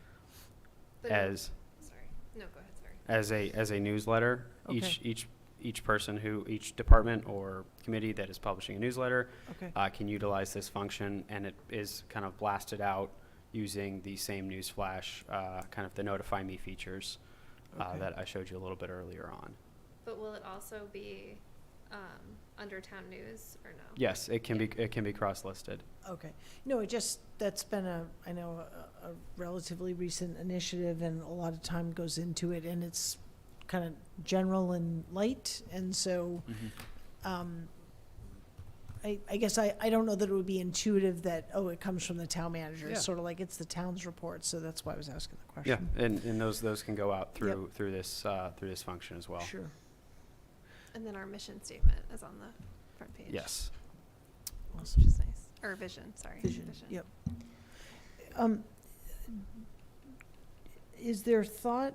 They will- as Sorry. No, go ahead, sorry. as a newsletter. Okay. Each person each department or committee that is publishing a newsletter Okay. can utilize this function, and it is kind of blasted out using the same newsflash, kind of the notify me features Okay. that I showed you a little bit earlier on. But will it also be under town news or no? Yes, it can be cross-listed. Okay. No, that's been a relatively recent initiative, and a lot of time goes into it, and it's kind of general and light, and so, I guess I don't know that it would be intuitive that, oh, it comes from the town manager. It's Yeah. sort of like it's the town's report, so that's why I was asking the Yeah, question. and those can go out through this function as well. Sure. And then our mission statement is on the front page. Yes. Awesome. Which is nice. Or vision, sorry. Vision, yep. Is there thought,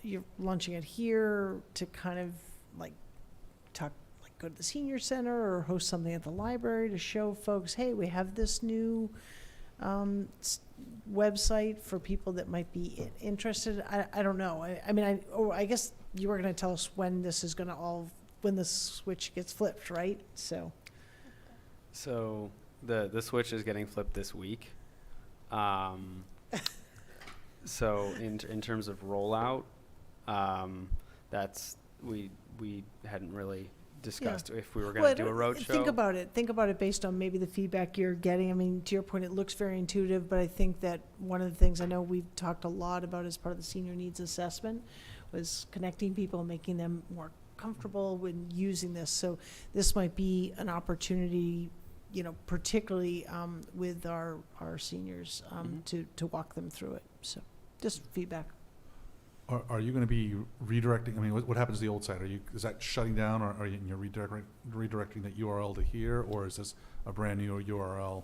you're launching it here, to kind of like go to the senior center or host something at the library to show folks, hey, we have this new website for people that might be interested? I don't know. I guess you were going to tell us when this is going to when the switch gets flipped, right? So The switch is getting flipped this week. So in terms of rollout, that's we hadn't really discussed if we were going to do a roadshow. Think about it. Think about it based on maybe the feedback you're getting. I mean, to your point, it looks very intuitive, but I think that one of the things I know we've talked a lot about as part of the senior needs assessment was connecting people, making them more comfortable when using this. So this might be an opportunity, particularly with our seniors, to walk them through it. So just feedback. Are you going to be redirecting, I mean, what happens to the old site? Is that shutting down, or are you redirecting that URL to here, or is this a brand new URL?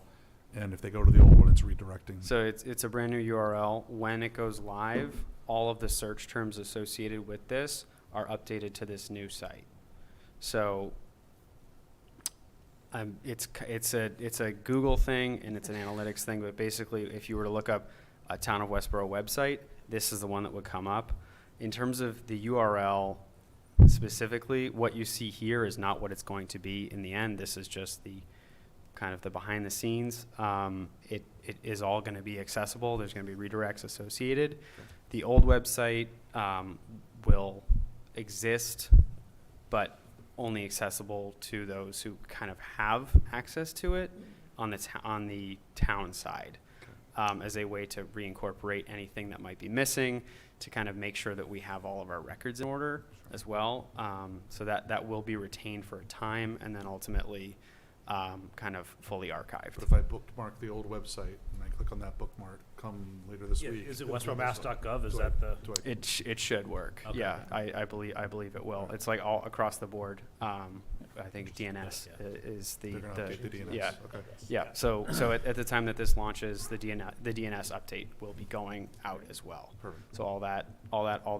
And if they go to the old one, it's redirecting? So it's a brand new URL. When it goes live, all of the search terms associated with this are updated to this new site. So it's a Google thing and it's an analytics thing, but basically if you were to look up a Town of Westborough website, this is the one that would come up. In terms of the URL specifically, what you see here is not what it's going to be in the end. This is just the kind of the behind the scenes. It is all going to be accessible. There's going to be redirects associated. The old website will exist, but only accessible to those who kind of have access to it on the town side, as a way to reincorporate anything that might be missing, to kind of make sure that we have all of our records in order as well. So that will be retained for a time, and then ultimately kind of fully archived. But if I bookmark the old website and I click on that bookmark, come later this week. Is it it'll be westboromass.gov? Is Do I- that the? do I- It should work. Okay. Yeah, I believe it will. It's like all across the board. I think DNS is the They're going to update the DNS? yeah. Okay. Yeah, so at the time that this launches, the DNS update will be going out as well. Perfect. So all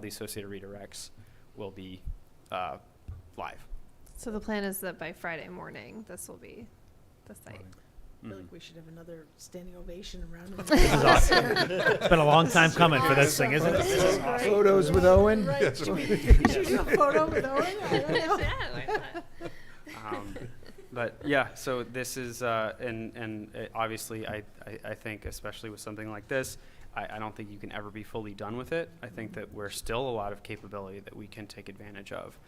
the associated redirects will be live. So the plan is that by Friday morning, this will be the site. I feel like we should have another standing ovation around it. This is awesome. It's been a long time coming for this thing, isn't it? Photos with Owen? Right. Should we do a photo with Owen? I don't know. Yeah, why not? But yeah, so this is, and obviously I think especially with something like this, I don't think you can ever be fully done with it. I think that we're still a lot of capability that we can take advantage of.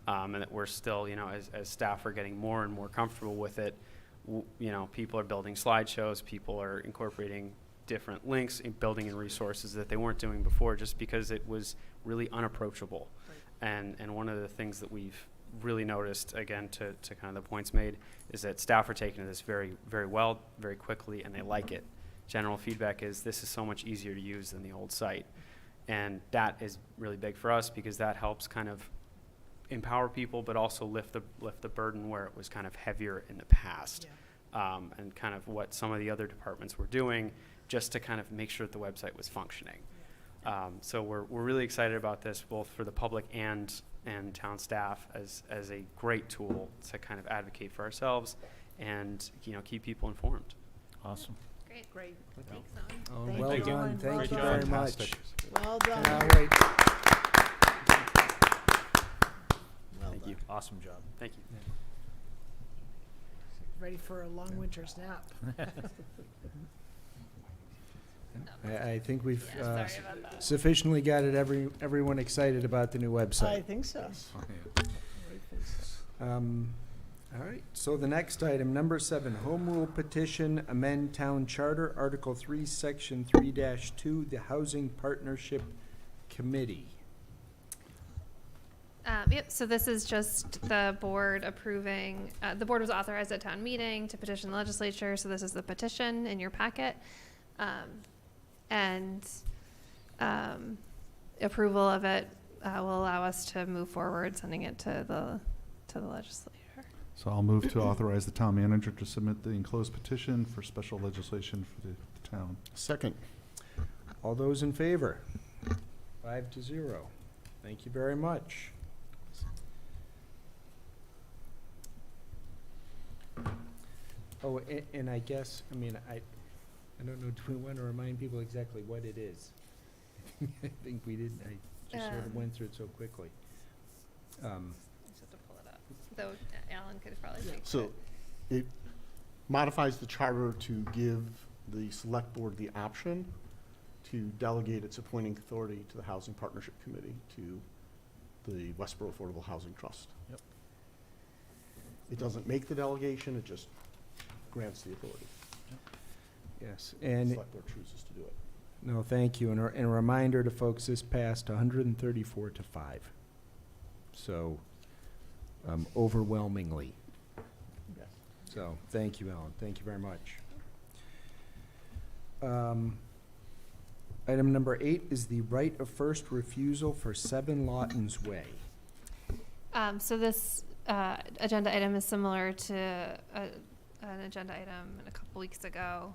And that we're still, as staff are getting more and more comfortable with it, people are building slideshows, people are incorporating different links, and building in resources that they weren't doing before just because it was really unapproachable. Right. And one of the things that we've really noticed, again, to kind of the points made, is that staff are taking this very, very well, very quickly, and they like it. General feedback is this is so much easier to use than the old site. And that is really big for us because that helps kind of empower people, but also lift the burden where it was kind of heavier in the past. Yeah. And kind of what some of the other departments were doing just to kind of make sure that the website was functioning. So we're really excited about this, both for the public and town staff as a great tool to kind of advocate for ourselves and keep people informed. Awesome. Great. Great. Great. Thanks, Ellen. Oh, Thank well you, done, Ellen. thank Well you done. very much. Fantastic. Well All done. right, Well Thank done. you. Awesome job. Thank you. Ready for a long winter's nap. I think we've Yeah, sorry about that. sufficiently got everyone excited about the new I website. think so. All right, so the next item, number 7, home rule petition, amend town charter, Article 3, Section 3-2, the Housing Partnership Committee. Yep, so this is just the board approving, the board was authorized at town meeting to petition the legislature, so this is the petition in your packet. Approval of it will allow us to move forward, sending it to the legislature. So I'll move to authorize the town manager to submit the enclosed petition for special legislation for the town. Second. All those in favor? 5-0. Thank you very much. Oh, and I guess, I mean, I don't know, do we want to remind people exactly what it is? I think we did, I just sort of went through it so quickly. I just have to pull it up, though Alan could probably speak to So it. it modifies the charter to give the select board the option to delegate its appointing authority to the Housing Partnership Committee to the Westborough Affordable Housing Trust. Yep. It doesn't make the delegation, it just grants the authority. Yes, The and, select board chooses to do it. no, thank you, and a reminder to folks, this passed 134 to 5. So, overwhelmingly. Yes. So, thank you, Ellen, thank you very much. Item number 8 is the right of first refusal for 7 Lawton's Way. So this agenda item is similar to an agenda item a couple weeks ago.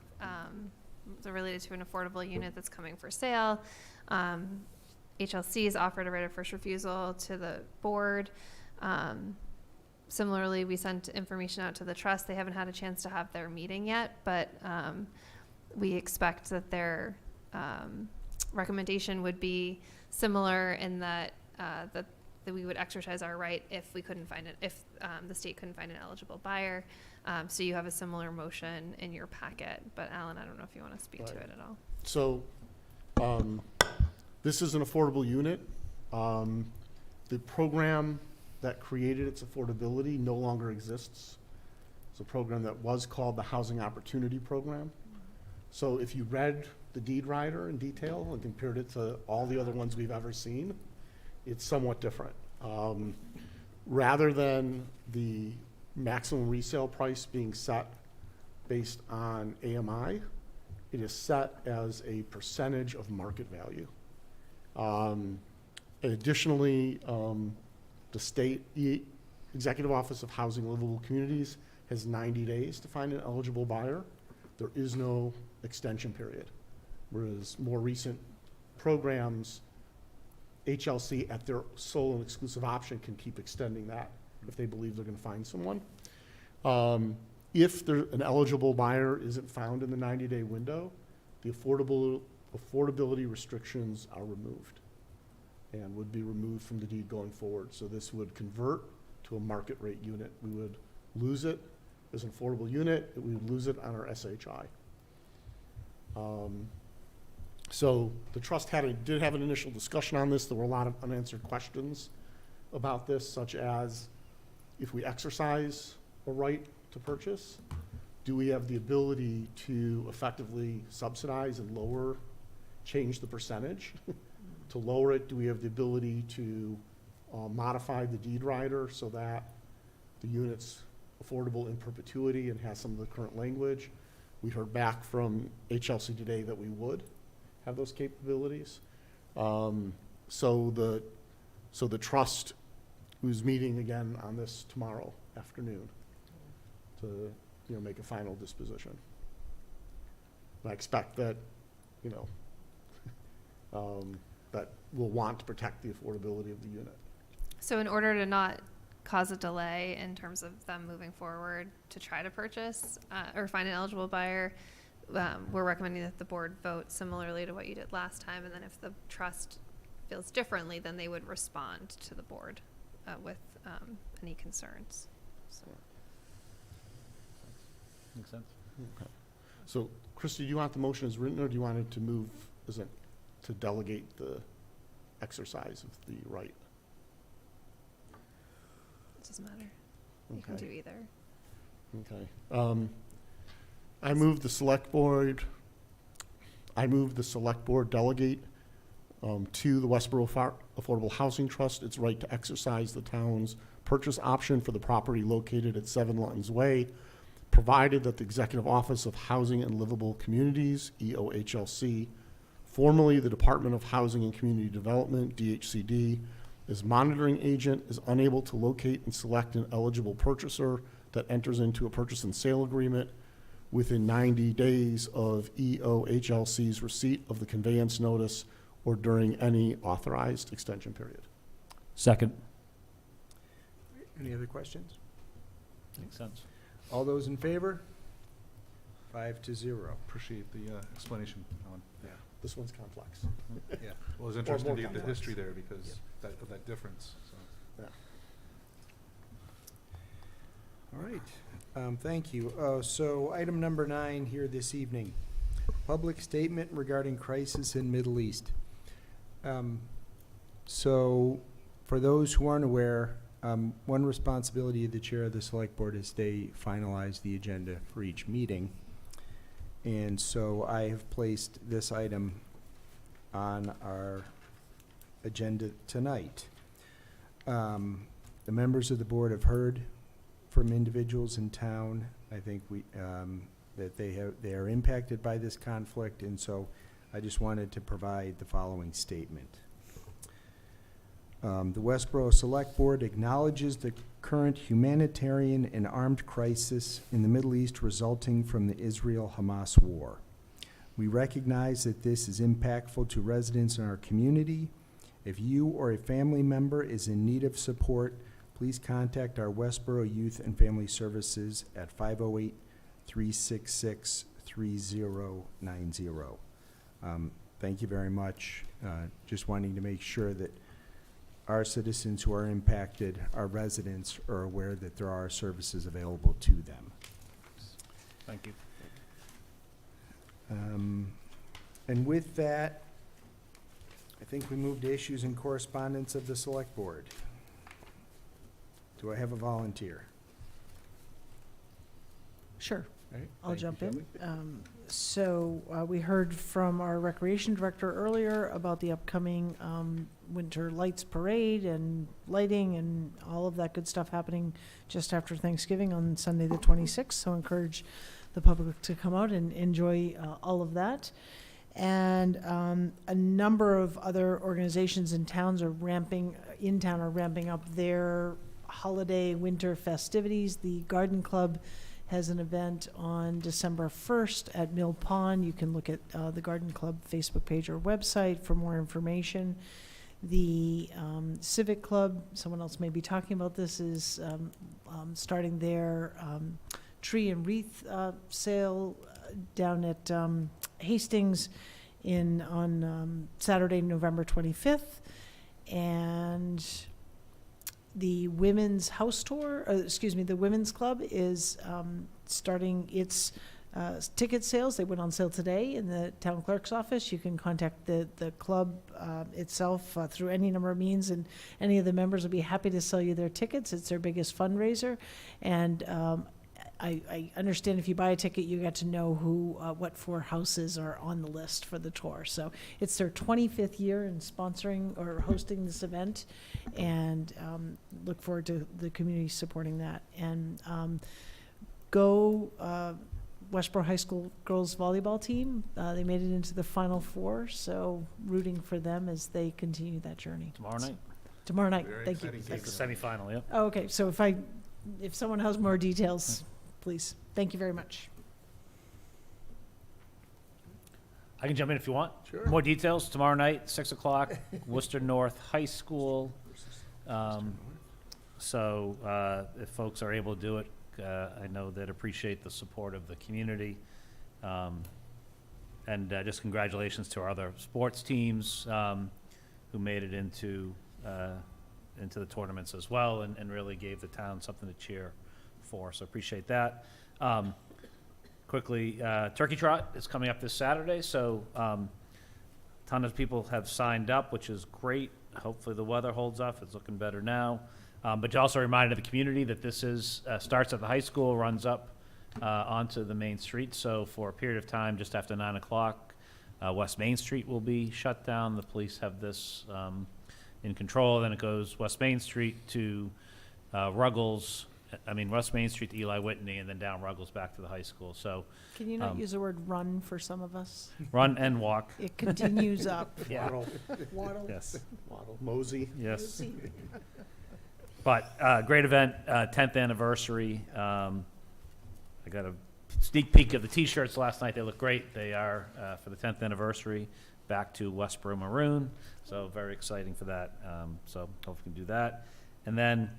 It's related to an affordable unit that's coming for sale. HLC has offered a right of first refusal to the board. Similarly, we sent information out to the trust. They haven't had a chance to have their meeting yet, but we expect that their recommendation would be similar in that that we would exercise our right if we couldn't find it, if the state couldn't find an eligible buyer. So you have a similar motion in your packet, but Alan, I don't know if you want to speak to Right. it at all. So, this is an affordable unit. The program that created its affordability no longer exists. It's a program that was called the Housing Opportunity Program. So if you read the deed rider in detail and compared it to all the other ones we've ever seen, it's somewhat different. Rather than the maximum resale price being set based on AMI, it is set as a percentage of market value. Additionally, the state Executive Office of Housing Livable Communities has 90 days to find an eligible buyer. There is no extension period, whereas more recent programs, HLC at their sole and exclusive option can keep extending that if they believe they're going to find someone. If an eligible buyer isn't found in the 90-day window, the affordability restrictions are removed and would be removed from the deed going forward. So this would convert to a market rate unit. We would lose it as an affordable unit. We would lose it on our SHI. So the trust did have an initial discussion on this. There were a lot of unanswered questions about this, such as if we exercise a right to purchase, do we have the ability to effectively subsidize and change the percentage? To lower it, do we have the ability to modify the deed rider so that the unit's affordable in perpetuity and has some of the current language? We heard back from HLC today that we would have those capabilities. So the trust, who's meeting again on this tomorrow afternoon to make a final disposition. And I expect that that we'll want to protect the affordability of the unit. So in order to not cause a delay in terms of them moving forward to try to purchase or find an eligible buyer, we're recommending that the board vote similarly to what you did last time, and then if the trust feels differently, then they would respond to the board with any concerns. So. Makes sense. Okay. So, Christy, do you want the motion as written, or do you want it to move, is it to delegate the exercise of the right? It doesn't matter. You can Okay. do either. Okay. I move the select board delegate to the Westborough Affordable Housing Trust its right to exercise the town's purchase option for the property located at 7 Luntons Way, provided that the Executive Office of Housing and Livable Communities, EOHLC, formerly the Department of Housing and Community Development, DHCD, as monitoring agent, is unable to locate and select an eligible purchaser that enters into a purchase and sale agreement within 90 days of EOHLC's receipt of the conveyance notice or during any authorized extension period. Second. Any other questions? Makes sense. All those in favor? 5-0. Appreciate the explanation, Alan. Yeah. This one's complex. Yeah. Well, it was interesting more to get the complex. history there because of that difference, so. All right, thank you. So item number 9 here this evening, public statement regarding crisis in Middle East. So for those who aren't aware, one responsibility of the chair of the select board is they finalize the agenda for each meeting. And so I have placed this item on our agenda tonight. The members of the board have heard from individuals in town. I think that they are impacted by this conflict, and so I just wanted to provide the following statement. The Westborough Select Board acknowledges the current humanitarian and armed crisis in the Middle East resulting from the Israel-Hamas war. We recognize that this is impactful to residents in our community. If you or a family member is in need of support, please contact our Westborough Youth and Family Services at 508-366-3090. Thank you very much. Just wanting to make sure that our citizens who are impacted, our residents, are aware that there are services available to them. Thank you. And with that, I think we move to issues and correspondence of the Select Board. Do I have a volunteer? Sure. All right, I'll thank you, jump in. Shelley. So we heard from our recreation director earlier about the upcoming winter lights parade and lighting and all of that good stuff happening just after Thanksgiving on Sunday the 26th. So encourage the public to come out and enjoy all of that. And a number of other organizations in town are ramping up their holiday winter festivities. The Garden Club has an event on December 1st at Mill Pond. You can look at the Garden Club Facebook page or website for more information. The Civic Club, someone else may be talking about this, is starting their tree and wreath sale down at Hastings on Saturday, November 25th. And the Women's House Tour, the Women's Club is starting its ticket sales. They went on sale today in the town clerk's office. You can contact the club itself through any number of means, and any of the members will be happy to sell you their tickets. It's their biggest fundraiser, and I understand if you buy a ticket, you get to know what 4 houses are on the list for the tour. So it's their 25th year in sponsoring or hosting this event, and look forward to the community supporting that. And go Westborough High School girls volleyball team. They made it into the Final Four, so rooting for them as they continue that journey. Tomorrow night. Tomorrow night. Very Thank you. exciting It's the semifinal, yeah. Oh, okay, so if someone has more details, please. Thank you very much. I can jump in if you want. Sure. More details tomorrow night, 6 o'clock, Worcester North High School. So if folks are able to do it, I know they'd appreciate the support of the community. just congratulations to our other sports teams who made it into the tournaments as well, and really gave the town something to cheer for. So appreciate that. Quickly, Turkey Trot is coming up this Saturday, so ton of people have signed up, which is great. Hopefully the weather holds up. It's looking better now. But also a reminder to the community that this is starts at the high school, runs up onto the main street. So for a period of time, just after 9 o'clock, West Main Street will be shut down. The police have this in control. Then it goes West Main Street to West Main Street to Eli Whitney, and then down Ruggles back to the high school. So Can you not use the word run for some of us? run and walk. It continues up. Yeah. Waddle. Yes. Waddle, Mosey. Yes. But great event, 10th anniversary. I got a sneak peek of the T-shirts last night. They look great. They are for the 10th anniversary, back to Westborough Maroon. So very exciting for that. So hope we can do that. And then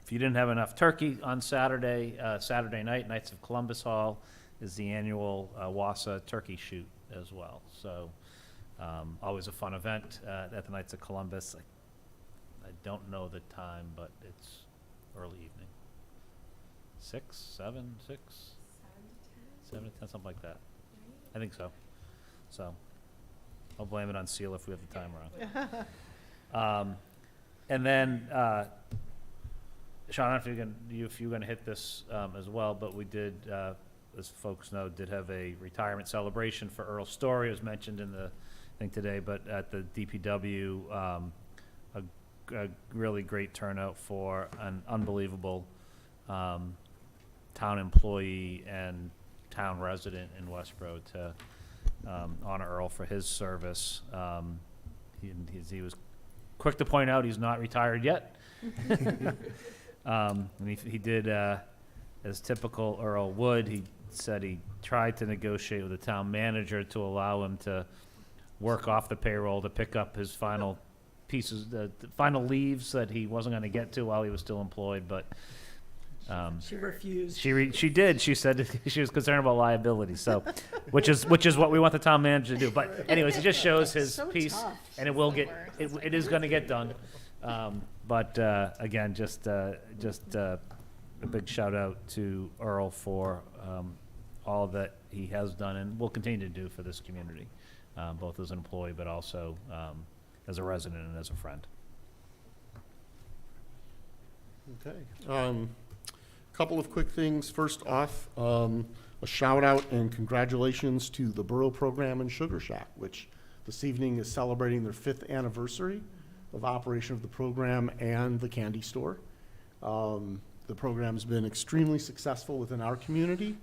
if you didn't have enough turkey on Saturday night, Knights of Columbus Hall is the annual WASA turkey shoot as well. So always a fun event at the Knights of Columbus. I don't know the time, but it's early evening. 7 to 10, something like that. I think so. So I'll blame it on Seal if we have the time wrong. And then, Sean, I don't know if you're going to hit this as well, but we did, as folks know, did have a retirement celebration for Earl Story. It was mentioned in the thing today, but at the DPW, a really great turnout for an unbelievable town employee and town resident in Westborough to honor Earl for his service. He was quick to point out he's not retired yet. And he did, as typical Earl would, he said he tried to negotiate with the town manager to allow him to work off the payroll to pick up his final pieces, the final leaves that he wasn't going to get to while he was still employed, but She refused. she did. She said she was concerned about liability, so which is what we want the town manager to do. But anyways, it just shows his So piece, tough. and it will get it is going to get done. But again, just a big shout out to Earl for all that he has done and will continue to do for this community, both as an employee but also as a resident and as a friend. Okay. Couple of quick things. First off, a shout out and congratulations to the Borough Program and Sugar Shack, which this evening is celebrating their 5th anniversary of operation of the program and the candy store. The program's been extremely successful within our community,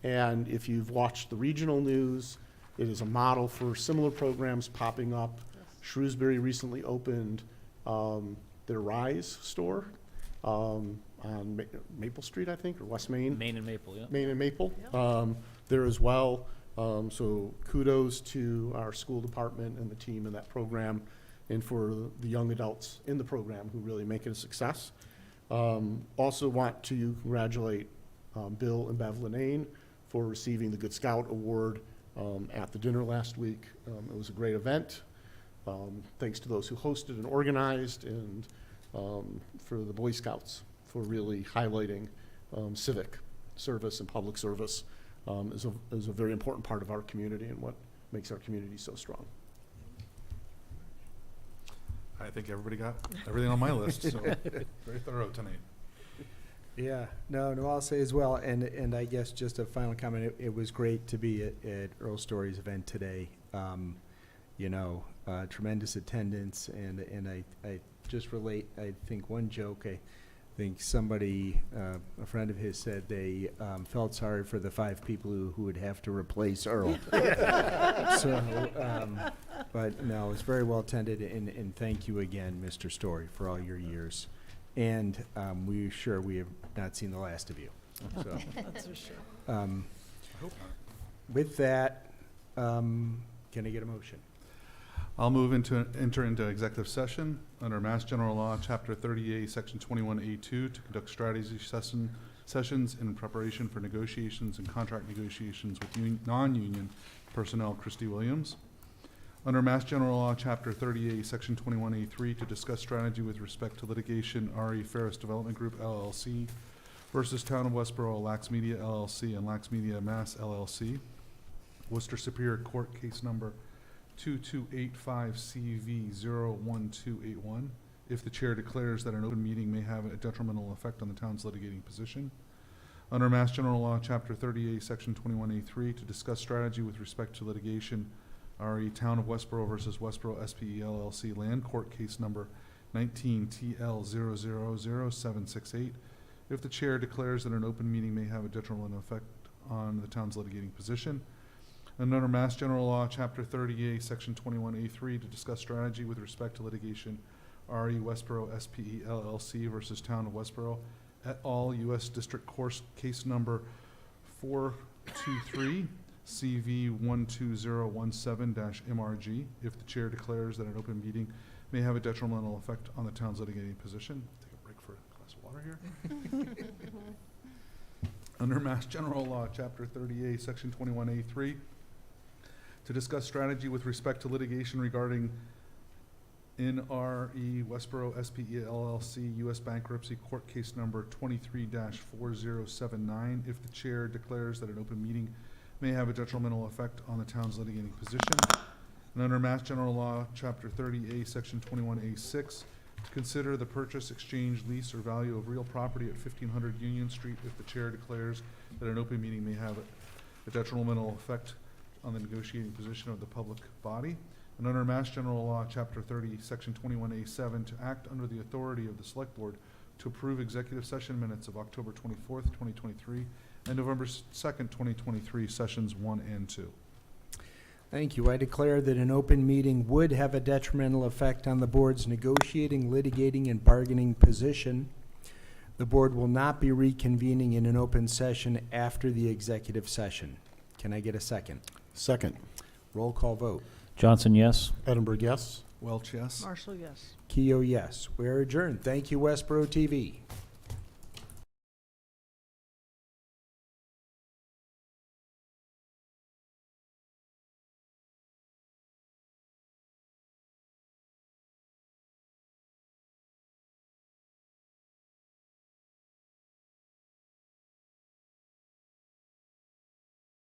and if you've watched the regional news, it is a model for similar programs popping up. Shrewsbury recently opened their Rise store on Maple Street, I think, or West Main. Maine and Maple, yeah. Maine and Maple, there as well. So kudos to our school department and the team in that program, and for the young adults in the program who really make it a success. Also want to congratulate Bill and Bev Linane for receiving the Good Scout Award at the dinner last week. It was a great event. Thanks to those who hosted and organized, and for the Boy Scouts for really highlighting civic service and public service is a very important part of our community and what makes our community so strong. I think everybody got everything on my list, so very thorough tonight. Yeah, no, I'll say as well, and I guess just a final comment, it was great to be at Earl Story's event today. Tremendous attendance, and I just relate, I think one joke, I think somebody, a friend of his said they felt sorry for the 5 people who would have to replace Earl. But no, it was very well attended, and thank you again, Mr. Story, for all your years. And we have not seen the last of you. So, That's for sure. I hope not. with that, can I get a motion? I'll enter into executive session under Mass General Law, Chapter 30A, Section 21A2, to conduct strategy sessions in preparation for negotiations and contract negotiations with non-union Personnel, Christy Williams. Under Mass General Law, Chapter 30A, Section 21A3, to discuss strategy with respect to litigation, RE Ferris Development Group LLC versus Town of Westborough, Lax Media LLC and Lax Media Mass LLC. Worcester Superior Court Case Number 2285CV01281. If the chair declares that an open meeting may have a detrimental effect on the town's litigating position. Under Mass General Law, Chapter 38, Section 21A3, to discuss strategy with respect to litigation, RE Town of Westborough versus Westborough SPE LLC Land Court Case Number 19TL000768. If the chair declares that an open meeting may have a detrimental effect on the town's litigating position. And under Mass General Law, Chapter 38, Section 21A3, to discuss strategy with respect to litigation, RE Westborough SPE LLC versus Town of Westborough et al. U.S. District Court Case Number 423 CV12017-MRG. If the chair declares that an open meeting may have a detrimental effect on the town's litigating position. Take a break for a glass of water here. Under Mass General Law, Chapter 38, Section 21A3, to discuss strategy with respect to litigation regarding NRE Westborough SPE LLC U.S. Bankruptcy Court Case Number 23-4079. If the chair declares that an open meeting may have a detrimental effect on the town's litigating position. And under Mass General Law, Chapter 30A, Section 21A6, to consider the purchase, exchange, lease, or value of real property at 1500 Union Street if the chair declares that an open meeting may have a detrimental effect on the negotiating position of the public body. And under Mass General Law, Chapter 30, Section 21A7, to act under the authority of the Select Board to approve executive session minutes of October 24th, 2023, and November 2nd, 2023, Sessions 1 and 2. Thank you. I declare that an open meeting would have a detrimental effect on the board's negotiating, litigating, and bargaining position. The board will not be reconvening in an open session after the executive session. Can I get a second? Second. Roll call vote. Johnson, yes. Edinburgh, yes. Welch, yes. Marshall, yes. Keough, yes. We are adjourned. Thank you, Westborough TV.